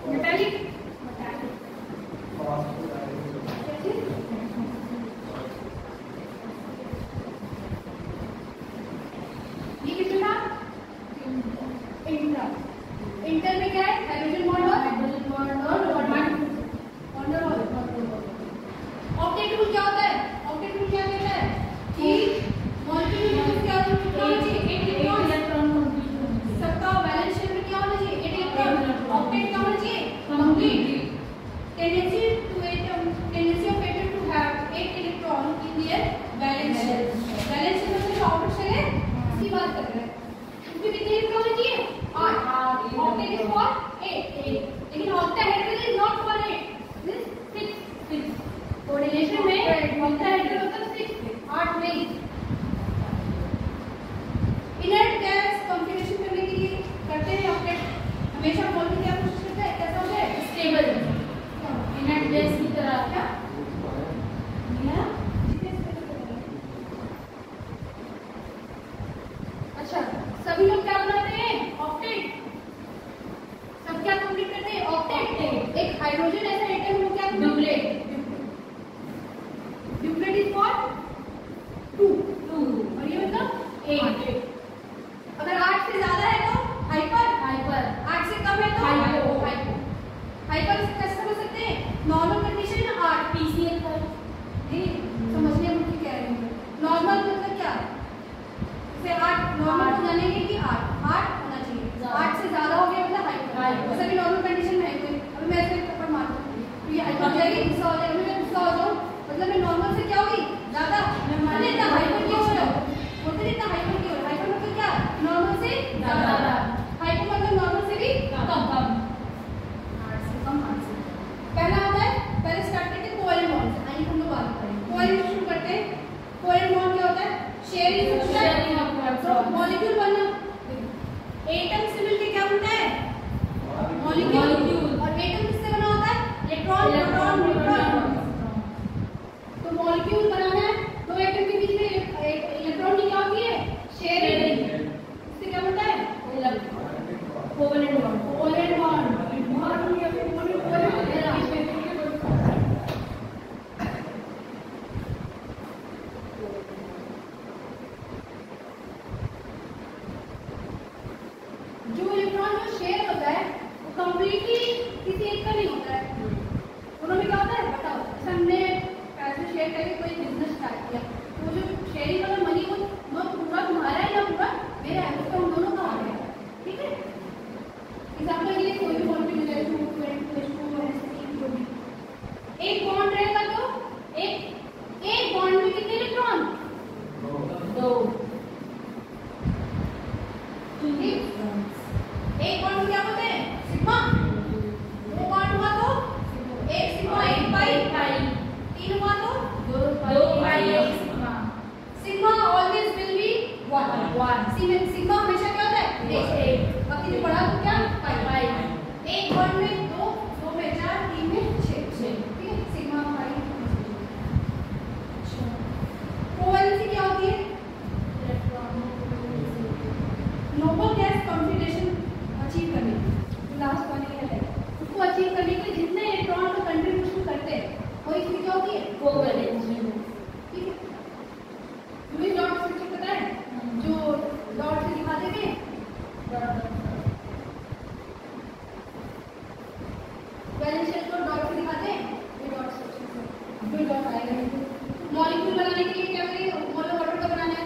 मेटालिक ये कितना इंटर में क्या है हाइड्रोजन बॉन्ड और ऑक्टेट रूल क्या होता है ऑक्टेट रूल क्या कहता है कि मॉलिक्यूल में क्या होना चाहिए एक इलेक्ट्रॉन सबका बैलेंस शेप में क्या होना चाहिए एक इलेक्ट्रॉन ऑक्टेट क्या होना चाहिए complete tendency of atom to have 8 electron in their valence shell मतलब आउटर शेल है इसकी बात कर रहे हैं उसमें कितने इलेक्ट्रॉन होने चाहिए 8 ऑक्टेट इज फॉर 8 लेकिन octahedral is not for 8 this 6 coordination में ऑक्टाहेड्रल मतलब 6 8 नहीं इनर्ट गैस कॉन्फ़िगरेशन करने के लिए करते हैं ऑक्टेट हमेशा मॉलिक्यूल क्या कोशिश करता है कैसा हो जाए स्टेबल इनर्ट गैस की तरह क्या अच्छा सभी लोग क्या बनाते हैं ऑक्टेट सब क्या कंप्लीट करते हैं ऑक्टेट एक हाइड्रोजन ऐसा एटम वो क्या ड्यूप्लेट इज फॉर 2 और ये मतलब 8 अगर 8 से ज्यादा है तो हाइपर 8 से कम है तो हाइपर कैसे समझ सकते हैं नॉर्मल कंडीशन में 8 पीसीएल पर समझने में क्या कह रहे हैं नॉर्मल मतलब क्या जैसे 8 नॉर्मल को जानेंगे कि 8 होना चाहिए 8 से ज्यादा हो गया मतलब हाइपर वैसे भी नॉर्मल कंडीशन में है कोई अभी मैं ऐसे थप्पड़ मारता हूं तो ये हाइपर हो जाएगी गुस्सा हो जाएगा मैं गुस्सा हो जाऊं मतलब मैं नॉर्मल से क्या होगी ज्यादा मैं इतना हाइपर क्यों हो रहा हूं बोलते इतना हाइपर क्यों हाइपर मतलब क्या नॉर्मल से ज्यादा हाइपर मतलब नॉर्मल से भी कम 8 से कम 8 से पहला होता है पहले स्टार्ट करते हैं कोवैलेंट बॉन्ड से आइए हम लोग बात करें कोवैलेंट शुरू करते हैं कोवैलेंट बॉन्ड क्या होता है शेयरिंग ऑफ मॉलिक्यूल बनना एटम से मिलके क्या बनता है मॉलिक्यूल और एटम किससे बना होता है इलेक्ट्रॉन न्यूट्रॉन तो मॉलिक्यूल बनाना है दो एटम के बीच में इलेक्ट्रॉन की क्या होती है शेयरिंग इससे क्या बनता है कोवैलेंट बॉन्ड जो इलेक्ट्रॉन जो शेयर होता है वो कंप्लीटली किसी एक का नहीं होता है दोनों में क्या होता है बताओ जैसे हमने पैसे शेयर करके कोई बिजनेस स्टार्ट किया तो जो शेयरिंग वाला मनी वो न पूरा तुम्हारा है ना पूरा मेरा है उसका हम दोनों का हो गया ठीक है एग्जांपल के लिए कोई भी मॉलिक्यूल है जो भी एक बॉन्ड रहेगा तो एक बॉन्ड में कितने इलेक्ट्रॉन दो एक बॉन्ड में क्या होते हैं सिग्मा दो बॉन्ड हुआ तो एक सिग्मा एक पाई तीन हुआ तो दो पाई एक sigma always will be 1 sigma हमेशा क्या होता है एक बाकी जो बड़ा तो क्या पाई एक बॉन्ड में दो में 4 3 में 6 ठीक है सिग्मा पाई कोवैलेंसी क्या होती है नोबल गैस कॉन्फ़िगरेशन अचीव करने लास्ट वाले है उसको अचीव करने के लिए जितने इलेक्ट्रॉन का कंट्रीब्यूशन करते हैं वो इसमें क्या होती है कोवैलेंसी ठीक है मुझे डॉट स्ट्रक्चर पता है जो डॉट से दिखाते थे वैलेंस शेल को डॉट से दिखाते हैं ये डॉट स्ट्रक्चर से डॉट आएगा मॉलिक्यूल बनाने के लिए क्या करें मोनो वाटर का बनाना है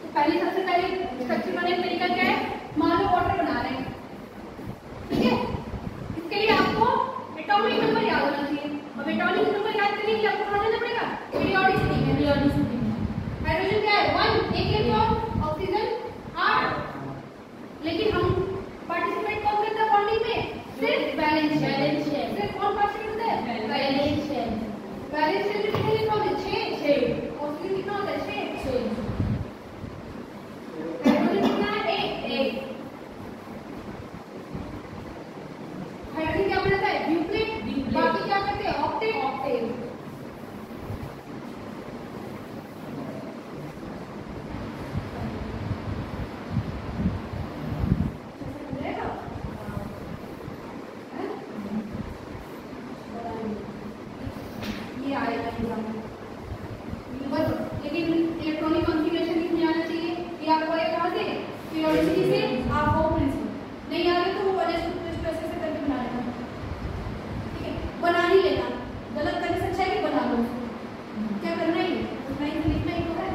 तो पहले सबसे पहले स्ट्रक्चर बनाने का तरीका क्या है मान लो वाटर बना रहे हैं ठीक है इसके लिए आपको एटॉमिक नंबर याद होना चाहिए अब एटॉमिक नंबर याद करने के लिए आपको कहां जाना पड़ेगा पीरियोडिसिटी हाइड्रोजन क्या है 1 एक इलेक्ट्रॉन ऑक्सीजन 8 लेकिन हम पार्टिसिपेट कौन करता है बॉन्डिंग में सिर्फ बैलेंस है हाइड्रोजन कितने इलेक्ट्रॉन है? 6। ऑक्सीजन कितना होता है? 6। हाइड्रोजन कितना है? 1। हाइड्रोजन क्या बनाता है? ड्यूप्लेट। बाकी क्या करते हैं? ऑक्टेट। लेकिन इलेक्ट्रॉनिक कॉन्फ़िगरेशन कितनी आना चाहिए? ये आपको आया कहाँ से? पीरियोडिसिटी से। आप वो प्रिंसिपल नहीं आ रहे तो वो वजह से ऐसे करके बना लेना, ठीक है? बना ही लेना, गलत करने से अच्छा है कि बना लो। क्या करना ही उतना ही लिखना ही होता है।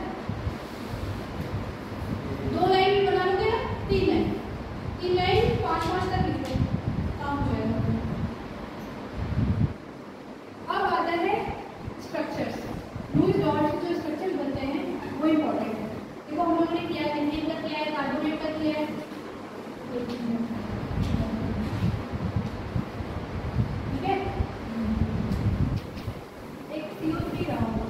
2 लाइन बना लोगे ना, 3 लाइन 5 तक लिख लो, काम हो जाएगा। अब आता है स्ट्रक्चर्स। लुईस डॉल्ट जो स्ट्रक्चर्स बनते हैं वो इम्पोर्टेंट है। देखो हम लोगों ने किया है, एल्केन का किया है, कार्बोनेट का किया है, ठीक है? एक CO3 रहा होगा,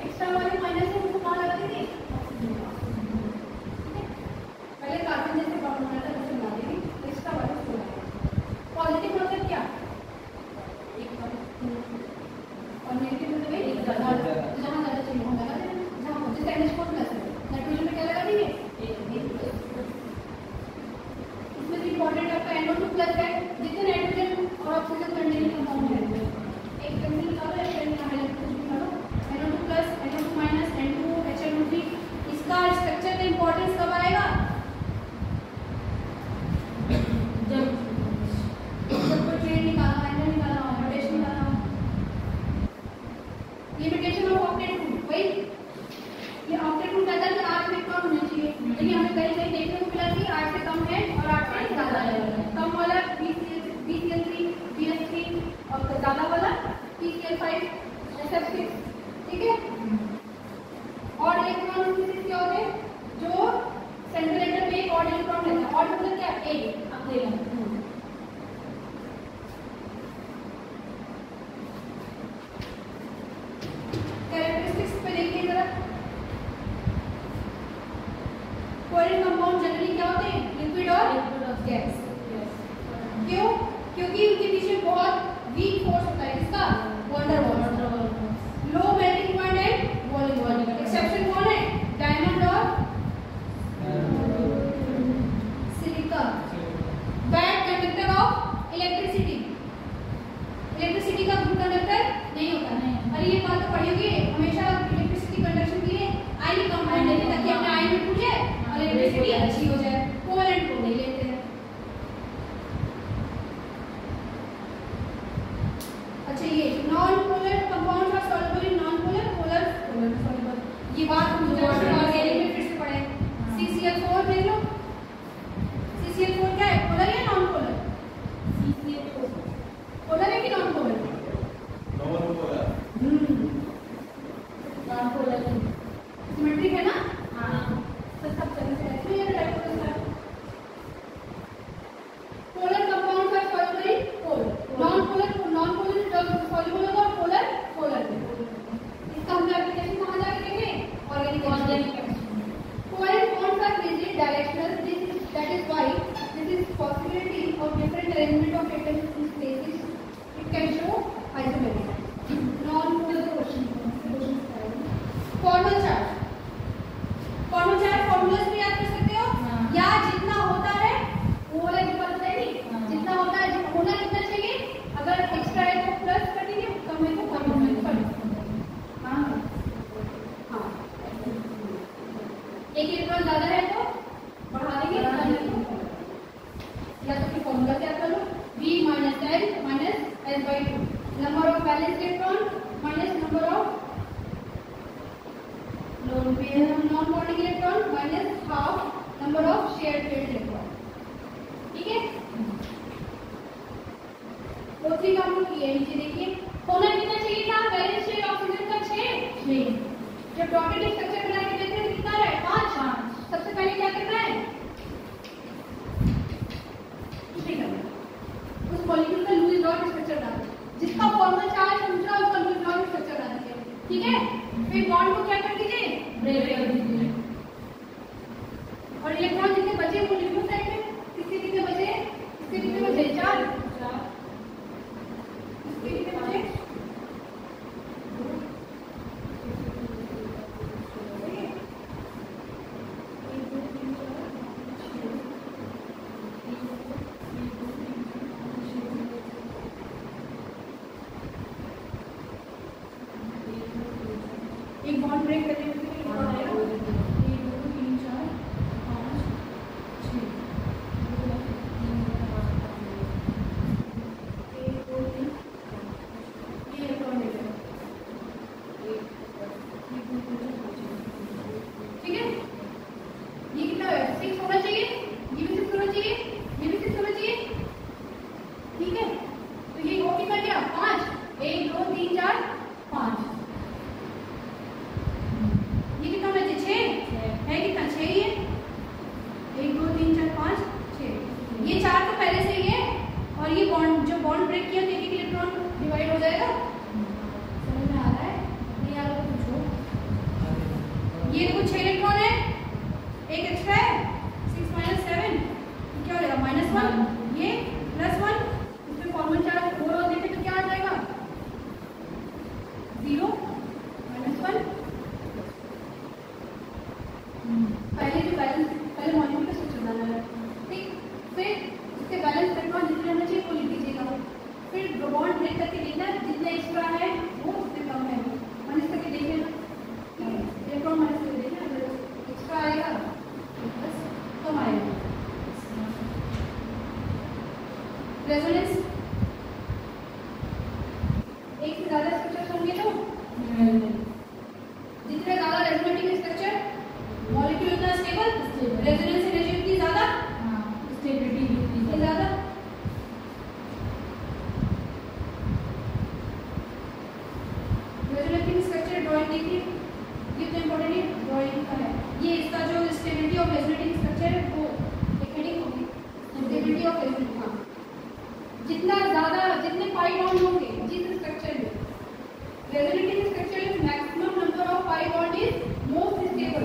एक्स्ट्रा वाले माइनस है उसको कहाँ लगा देंगे? पहले कार्बन जैसे बॉन्ड बनाता है वैसे बना देंगे, एक्स्ट्रा वाले उसको लगाएंगे। पॉजिटिव मतलब क्या? और नेगेटिव मतलब एक जहाँ ज़्यादा चाहिए वहाँ लगा देना, जहाँ जैसे NH4 प्लस है, नाइट्रोजन में क्या लगा देंगे? इसमें से इम्पोर्टेंट आपका NO2 प्लस है। जितने नाइट्रोजन और ऑक्सीजन कंटेनिंग कंपाउंड है, एक पेंसिल निकालो, एक पेन हाईलाइट कुछ भी करो, NO2 plus, NO2 minus, N2, HNO3। इसका स्ट्रक्चर का इम्पोर्टेंस कब आएगा? जब कोई ट्रेन निकालना, एंगल निकालना, रोटेशन निकालना। लिमिटेशन ऑफ ऑक्टेट ग्रुप, वही ये ऑक्टेट ग्रुप कहता है कि 8 इलेक्ट्रॉन होने चाहिए, लेकिन हमें कहीं देखने को मिला कि 8 से कम है और 8 से ज़्यादा है। कम वाला BCl3, BS3 और ज़्यादा वाला PCl5, SF6, ठीक है? और इलेक्ट्रॉन क्या होते हैं? जो सेंट्रल एटम में एक और इलेक्ट्रॉन रहता है। और मतलब क्या? एक अकेला। कैरेक्टरिस्टिक्स पे देखिए जरा। कोवैलेंट कंपाउंड जनरली क्या होते हैं? लिक्विड और गैस। क्यों? क्योंकि उनके पीछे बहुत वीक फोर्स होता है। किसका? Van der Waals. Low melting point and boiling point. Exception कौन है? डायमंड और silica. Bad conductor of electricity. Electricity का गुड कंडक्टर नहीं होता है। अरे ये बात तो पढ़ी होगी, हमेशा इलेक्ट्रिसिटी कंडक्शन के लिए आयन कंपाउंड लेते हैं ताकि अपने आयन में टूट जाए और इलेक्ट्रिसिटी अच्छी हो जाए। कोवैलेंट को नहीं लेते हैं। अच्छा, ये non polar compounds are soluble in non polar, polar soluble. ये बात हम ऑर्गेनिक में फिर से पढ़े। CCl4 देख लो। CCl4 क्या है? पोलर या नॉन पोलर? CCl4 पोलर है कि non polar? Non polar. Non polar symmetric है ना? हाँ, तो सब तरह से ऐसे ये डायपोलर है। Polar compounds are soluble in polar. Non polar soluble होगा, पोलर पोलर। इसका हम एप्लीकेशन कहाँ जाके देखेंगे? Organic chemistry. Covalent bonds are rigid directional, that is why this is possibility of different arrangement of atoms in spaces. It can show isomerism. Non-polar question. Formal charge. Formal charge formulas भी याद कर सकते हो? या जितना होता है वो वाला जो पता है नहीं, जितना होता है होना कितना चाहिए? अगर एक्स्ट्रा है तो प्लस कर दीजिए, कम है तो कम कर दीजिए। हाँ हाँ, एक इलेक्ट्रॉन ज़्यादा है तो बढ़ा देंगे, या तो फिर फॉर्मूला क्या कर लो? V minus L minus S/2, number of balance electron minus number of non bonding electron minus half number of shared paired electron, ठीक है? O3 का हम लोग किए, नीचे देखिए होना कितना चाहिए था? बैलेंस शेयर ऑक्सीजन का 6। जब डॉटेड स्ट्रक्चर बना के देखते हैं कितना है? 5। सबसे पहले क्या करना है? चाहिए, ये भी 6 होना चाहिए, ये भी 6 होना चाहिए। ठीक है, तो ये हो कितना गया 5, 1 2 3 4 5। ये कितना होना चाहिए 6 है, कितना 6 ही है, 1 2 3 4 5 6। ये 4 तो पहले से ही है, और ये बॉन्ड जो बॉन्ड ब्रेक किया तो एक इलेक्ट्रॉन डिवाइड हो जाएगा। समझ में आ रहा है? नहीं आ रहा तो पूछो। ये देखो 6 इलेक्ट्रॉन है, एक एक्स्ट्रा है 6 - 7 क्या हो जाएगा -1, ये +1, इसमें कॉमन चार्ज 4 और देखे तो क्या आ जाएगा 0 -1। पहले मॉलिक्यूल का स्ट्रक्चर बनाना है, ठीक। फिर इसके बैलेंस इलेक्ट्रॉन जितने होना चाहिए वो लिख दीजिएगा। फिर बॉन्ड ब्रेक करके देखना जितने एक्स्ट्रा है वो उतने कम है, माइनस करके देख लेना। ठीक है, इलेक्ट्रॉन माइनस करके देखना, अगर एक्स्ट्रा आएगा बस कम आएगा। रेजोनेंस एक से ज्यादा स्ट्रक्चर होंगे तो जितने ज्यादा रेजोनेटिंग स्ट्रक्चर मॉलिक्यूल उतना स्टेबल, रेजोनेंस एनर्जी उतनी ज्यादा, स्टेबिलिटी भी उतनी ज्यादा। रेजोनेटिंग स्ट्रक्चर ड्राइंग देखिए, ये तो इंपॉर्टेंट है, ड्राइंग का है। ये इसका जो स्टेबिलिटी ऑफ रेजोनेटिंग स्ट्रक्चर है वो एक हेडिंग होगी, स्टेबिलिटी ऑफ रेजोनेटिंग। हाँ, जितना ज्यादा जितने पाई बॉन्ड होंगे जिस स्ट्रक्चर में, रेजोनेटिंग स्ट्रक्चर में maximum number of pi bond is most stable.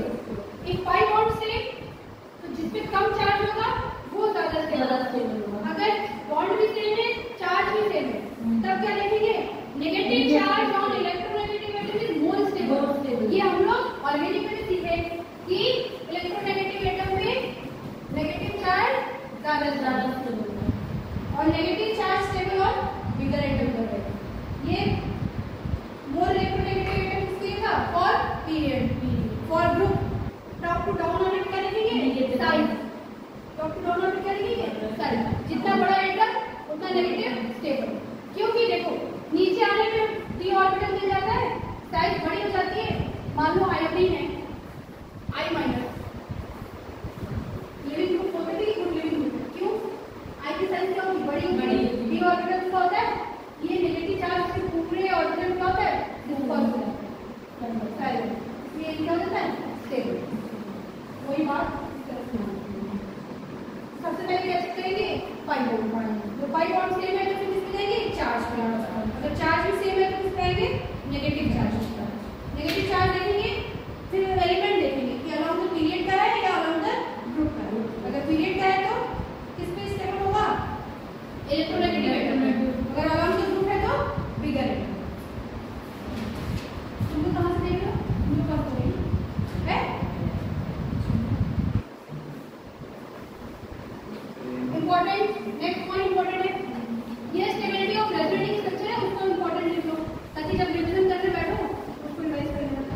एक पाई बॉन्ड से तो जिसपे कम चार्ज होगा वो ज्यादा स्टेबल होगा। अगर बॉन्ड भी सेम है, चार्ज भी सेम है, तब क्या लिखेंगे negative charge on electronegative atom is more stable. ये हम लोग ऑर्गेनिक में सीखे कि इलेक्ट्रोनेगेटिव एटम में नेगेटिव चार्ज ज्यादा स्टेबल है और नेगेटिव चार्ज स्टेबल और बिगर एटम पर है। ये मोर इलेक्ट्रोनेगेटिव एटम किसके था for period, for group top to down orbit क्या लिखेंगे size, top to down orbit क्या लिखेंगे साइज। जितना बड़ा एटम उतना नेगेटिव स्टेबल, क्योंकि देखो नीचे आने में d ऑर्बिटल मिल जाता है, साइज बड़ी हो जाती है। मान लो आयोडीन है I माइनस, लिविंग ग्रुप होता है कि गुड लिविंग ग्रुप, क्यों I की साइज क्या होगी बड़ी, d ऑर्बिटल क्या होता है, ये नेगेटिव चार्ज से पूरे ऑर्बिटल क्या होता है डिस्पर्स होता है, ये क्या होता है स्टेबल। वही बात सबसे पहले क्या चेक करेंगे पाई बॉन्ड, तो पाई बॉन्ड सेम है तो फिर किसमें जाएंगे चार्ज पे। अगर चार्ज भी सेम है तो किस पे आएंगे नेगेटिव चार्ज। नेगेटिव चार्ज देखेंगे, फिर एलिमेंट देखेंगे कि अराउंड द पीरियड का है या अराउंड द ग्रुप का है। अगर पीरियड का है तो किस पे स्टेबल होगा इलेक्ट्रोनेगेटिव एटम में, अगर अराउंड द ग्रुप है तो बिगर एटम। तुम लोग कहां से देख रहे हो, तुम लोग कहां से है इंपॉर्टेंट। नेक्स्ट पॉइंट इंपॉर्टेंट है, ये स्टेबिलिटी ऑफ रेजोनेटिंग स्ट्रक्चर है, उसको इंपॉर्टेंट लिख लो ताकि जब रिवीजन करने बैठो उसको रिवाइज कर लेना।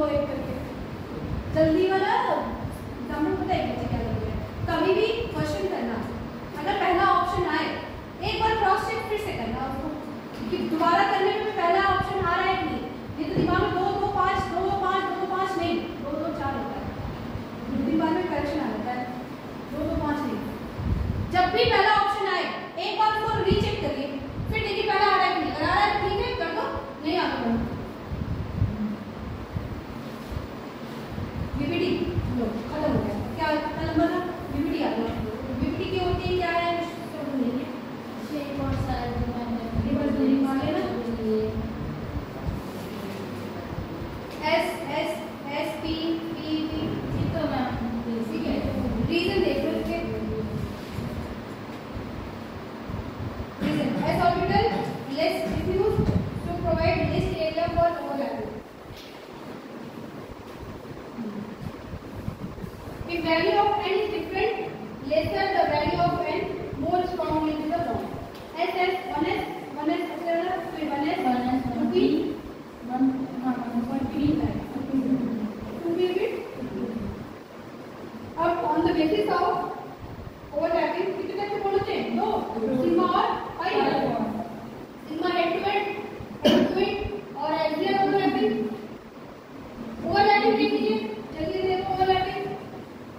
दो एक करके जल्दी वाला एग्जाम्पल पता है कैसे क्या करते हैं। कभी भी क्वेश्चन करना, अगर पहला ऑप्शन आए एक बार क्रॉस चेक फिर से करना उसको कि दोबारा करने में पहला ऑप्शन आ रहा है कि नहीं। ये तो दिमाग में 2 2 5 2 2 5 2 2 5 नहीं 2 2 4 होता है, दिमाग में करेक्शन आ जाता है 2 2 5 नहीं। जब भी पहला ऑप्शन आए एक बार उसको रीचेक करिए, फिर देखिए पहला आ रहा है कि नहीं। अगर आ रहा है ठीक है कर दो, नहीं आ रहा बीपीटी लो खत्म हो गया। क्या कितना नंबर था? बीपीटी आ गया। बीपीटी की होती है क्या है सब नहीं है, बहुत सारे ये बस नहीं मान लेना। S S S P P P ठीक है मैम, ठीक है। रीजन देख लो इसके। Reason S orbital less diffuse to provide less area for overlapping. If value of n is different, lesser the value of n, more strongly is the bond. S S 1s 1s etc. So 1s 2p 1p 2p bit. अब on the basis of overlapping कितने तक से बोलते हैं? दो sigma और pi sigma head to head और axial overlapping. Overlapping देख लीजिए जल्दी देखो। ओवरलैपिंग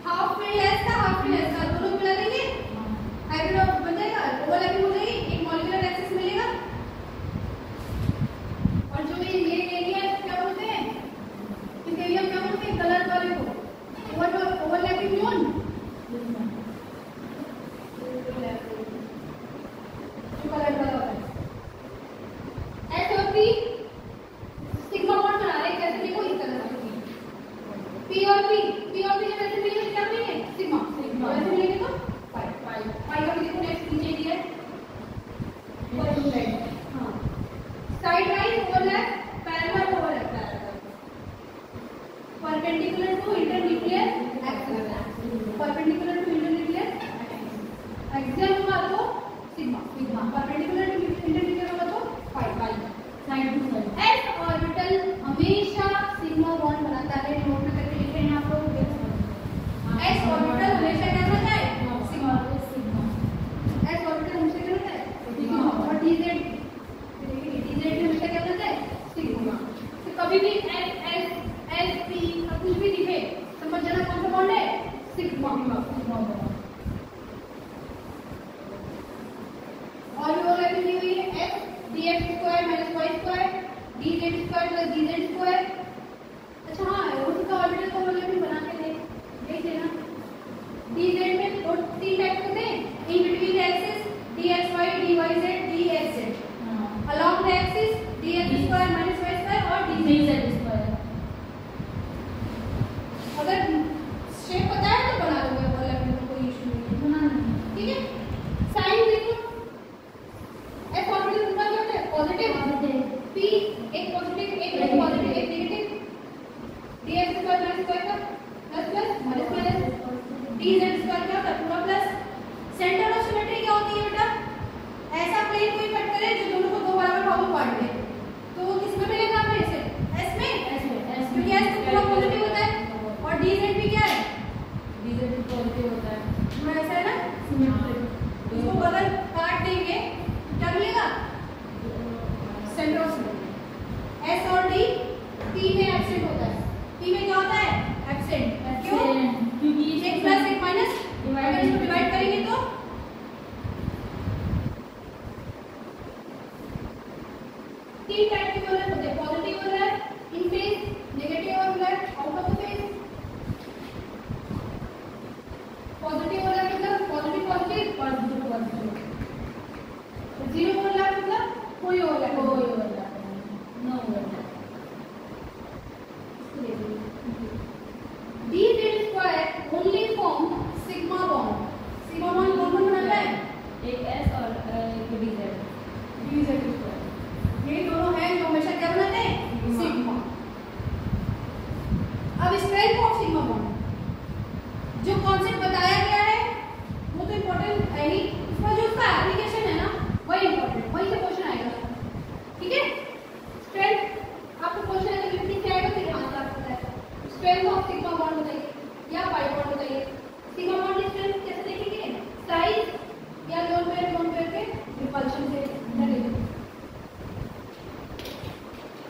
हाफ में लेस का हाफ में लेस का दोनों मिला देंगे, हाइब्रिड बन जाएगा, ओवरलैपिंग हो जाएगी, एक मॉलिक्यूलर एक्सिस मिलेगा। और जो ये एरिया क्या बोलते हैं, इस एरिया क्या बोलते हैं? कलर वाले को ओवरलैपिंग जोन। जो कलर वाला होता है एस और पी सिग्मा बॉन्ड बना रहे हैं। कैसे देखो इस तरह से पी और पी जब ऐसे मिलेंगे क्या मिलेंगे? सिग्मा सिग्मा ऐसे मिलेंगे तो पाई पाई पाई का भी देखो नेक्स्ट नीचे दिया है हाँ। Side wise overlap, parallel overlap, perpendicular to internuclear axis, perpendicular to internuclear axis हुआ तो sigma sigma, perpendicular to internuclear होगा तो pi pi side to side. S orbital हमेशा सिग्मा बॉन्ड बनाता है, नोट में करके लिखे हैं आप लोग। एस ऑर्बिटल हमेशा क्या होता है? Sigma sigma. एस ऑर्बिटल हमेशा क्या होता है? सिग्मा। और डीजेड डीजेड भी हमेशा क्या होता है? सिग्मा। तो कभी भी एस एस एस पी कुछ भी दिखे समझ जाना कौन सा बॉन्ड है? Sigma sigma bond. और भी ओवरलैपिंग दी हुई है S dx square minus y square dz square plus dz square. अच्छा हाँ उसका ऑर्बिटल को ओवरलैपिंग बना के देख लेना। dz में दो तीन टाइप होते हैं, in between the axis dxy dyz dxz, along the axis dx square minus y square और dz स्क्वायर। अगर शेप पता है तो बना लोगे ओवरलैपिंग में, कोई इशू नहीं है, बनाना ठीक है। साइन देखो एस ऑर्बिटल उनका क्या होता है? पॉजिटिव p एक पॉजिटिव एक पॉजिटिव एक negative, dx square minus square का plus plus minus minus, dz square का पूरा प्लस। सेंटर ऑफ सिमेट्री क्या होती है बेटा? ऐसा प्लेन कोई कट करे जो दोनों को दो बराबर भागों में बांट दे, तो वो किसमें मिलेगा हमें? इसे s में, क्योंकि s तो पूरा पॉजिटिव होता है और dz भी क्या है? dz भी पॉजिटिव होता है। थोड़ा ऐसा है ना सिमेट्री, इसको अगर काट देंगे क्या मिलेगा? Centre of symmetry. एस और डी पी में एब्सेंट होता है, पी में क्या होता है? एब्सेंट। क्यों? क्योंकि एक प्लस एक माइनस अगर इसको डिवाइड करेंगे तो तीन टाइप के ओवरलैप होते हैं, positive overlap, in phase, negative overlap, out of the phase. Positive overlap मतलब positive positive positive positive. Zero overlap मतलब कोई overlap no overlap. dz square only form sigma bond. Sigma bond कौन कौन बनाता है? एक s और एक dz स्क्वायर। ये दोनों हैं जो हमेशा क्या बनाते हैं? सिग्मा। अब स्ट्रेंथ ऑफ सिग्मा बॉन्ड जो कॉन्सेप्ट बताया गया है वो तो इम्पोर्टेंट है ही, इसमें जो उसका एप्लीकेशन है ना वही इम्पोर्टेंट, वही से क्वेश्चन आएगा ठीक है। स्ट्रेंथ आपको क्वेश्चन है तो 50 से आएगा, फिर आंसर आपको पता है स्ट्रेंथ ऑफ सिग्मा बॉन्ड बताइए या पाई बॉन्ड बताइए। सिग्मा बॉन्ड की स्ट्रेंथ कैसे देखेंगे? साइज या लोन पेयर के रिपल्शन से लगेगी।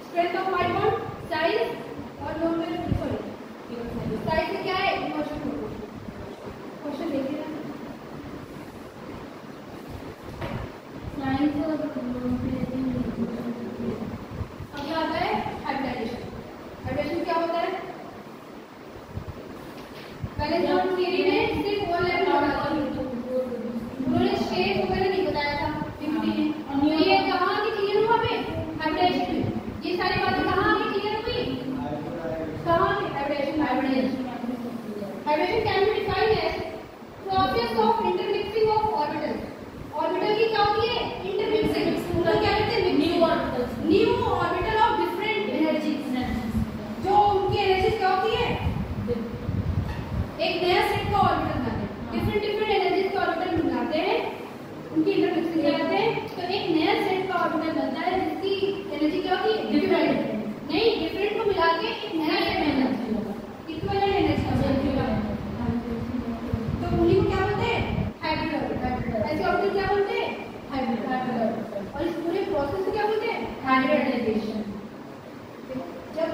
Strength of pi bond size और लोन पेयर सॉरी साइज से क्या है? रिपल्शन। क्वेश्चन देखिए ना, साइज और लोन पेयर अब क्या आता है? हाइब्रिडाइजेशन। हाइब्रिडाइजेशन क्या होता है? पहले जो थ्योरी में सिर्फ वो लेवल पढ़ा था, उन्होंने शेप वगैरह नहीं बताया था पीपीटी में। और ये कहाँ की क्लियर हुआ हमें? हाइब्रिडाइजेशन में। ये सारी बातें कहाँ की क्लियर हुई? कहाँ की? Hybridization. Hybridization can be defined as process of intermixing of orbitals. Orbital की क्या होती है? इंटरमिक्सिंग। तो क्या कहते हैं? New orbitals. New orbital of different energies. जो उनकी एनर्जीज क्या होती है? एक नया सेट का ऑर्बिटल बनाते हैं, डिफरेंट एनर्जीज के ऑर्बिटल बनाते हैं, उनकी इंटरमिक्सिंग कराते हैं, तो एक नया सेट का ऑर्बिटल बनता है जिसकी एनर्जी क्या होती है? डिफरेंट। नहीं, डिफरेंट को मिला के एक नया सेट एनर्जी होगा, इक्विवेलेंट एनर्जी होगा। तो उन्हीं को क्या बोलते हैं? Hybrid orbital. ऐसे ऑर्बिटल क्या बोलते हैं? Hybrid orbital. और इस पूरे प्रोसेस को क्या बोलते हैं? हाइब्रिडाइजेशन। जब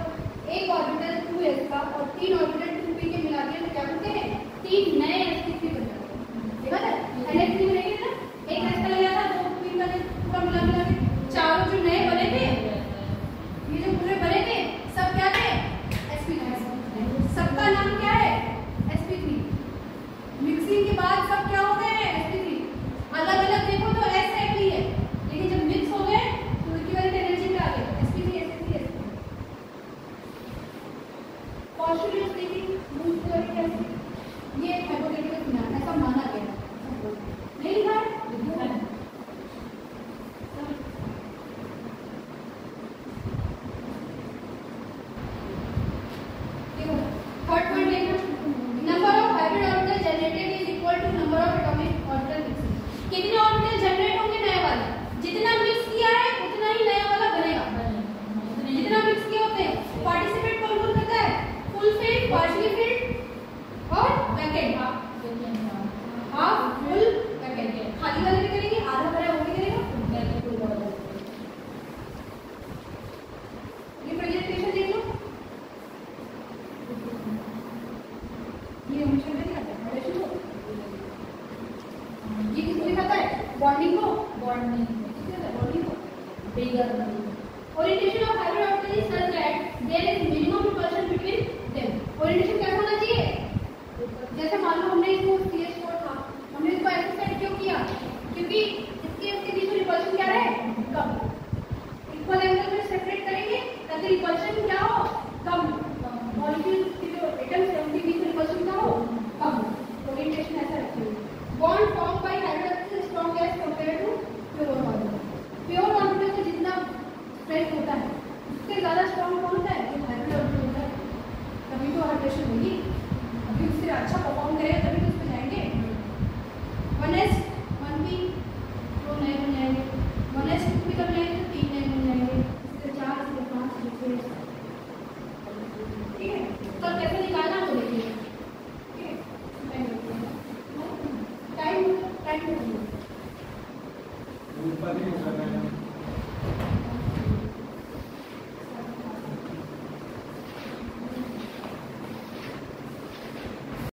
एक ऑर्बिटल 2s का और 3 ऑर्बिटल 2p के मिला के क्या बोलते हैं? 3 नए sp3 बन जाते हैं। देखा था? sp3 बनेंगे ना, एक s का लिया था, 2 p का पूरा मिला के चारों जो नए बने थे, ये जो पूरे बने थे सब क्या थे? sp3। सबका नाम क्या है? sp3। मिक्सिंग के बाद सब क्या हो गए हैं? sp3। अलग अलग देखो तो s ही है, लेकिन जब मिक्स हो गए तो इक्विवेलेंट एनर्जी में आ गए sp3 sp3 sp3। Partially speaking, moved to a acid। ये एक हाइपोथेटिकल सिनारियो ऐसा माना गया है, नहीं लिखा है? लिखा है। देखो थर्ड पॉइंट देखो, number of hybrid orbital generated is equal to number of atomic orbital mixing. कितने ऑर्बिटल जनरेट होंगे नए वाले? जितना मिक्स किया है उतना ही नया वाला बनेगा। जितना मिक्स किए होते हैं, पार्टिसिपेट कौन कौन करता है? फुल फील्ड, पार्शियली फील्ड और वैकेंट। Half, full, vacant. खाली वाले भी करेंगे, आधा भरा वो भी करेगा। ये प्रेजेंटेशन देख लो, ये हमेशा नहीं आता है। ये किसको दिखाता है? बॉन्डिंग को। बॉन्डिंग को bigger orientation of hybrid orbital is such that there is minimum repulsion between them. Orientation कैसा होना चाहिए? जैसे मान लो हमने इसको CH4 था, हमने इसको ऐसे सेट क्यों किया? क्योंकि इसके बीच में रिपल्शन क्या रहे? कम। इक्वल एंगल में सेपरेट करेंगे ताकि रिपल्शन क्या हो? कम। मॉलिक्यूल्स के जो एटम्स हैं उनके बीच में रिपल्शन क्या हो? कम। ओरिएंटेशन ऐसा रखिए। Bond form by hybrid orbital strong as compare to pure orbital. Pure orbital का जितना स्ट्रेंथ होता है उससे ज्यादा स्ट्रांग कौन होता है? जो हाइब्रिड ऑर्बिटल होता है। तभी तो हाइब्रिडेशन होगी, अभी उससे अच्छा परफॉर्म करेगा तभी तो उसमें जाएंगे। 1s 1p 2 नए बन जाएंगे, 1s 2p कब जाएंगे तो 3 नए बन जाएंगे, इससे 4 इससे 5 इससे 6। ठीक है, तो कैसे निकालना वो देखिए। ठीक है, टाइम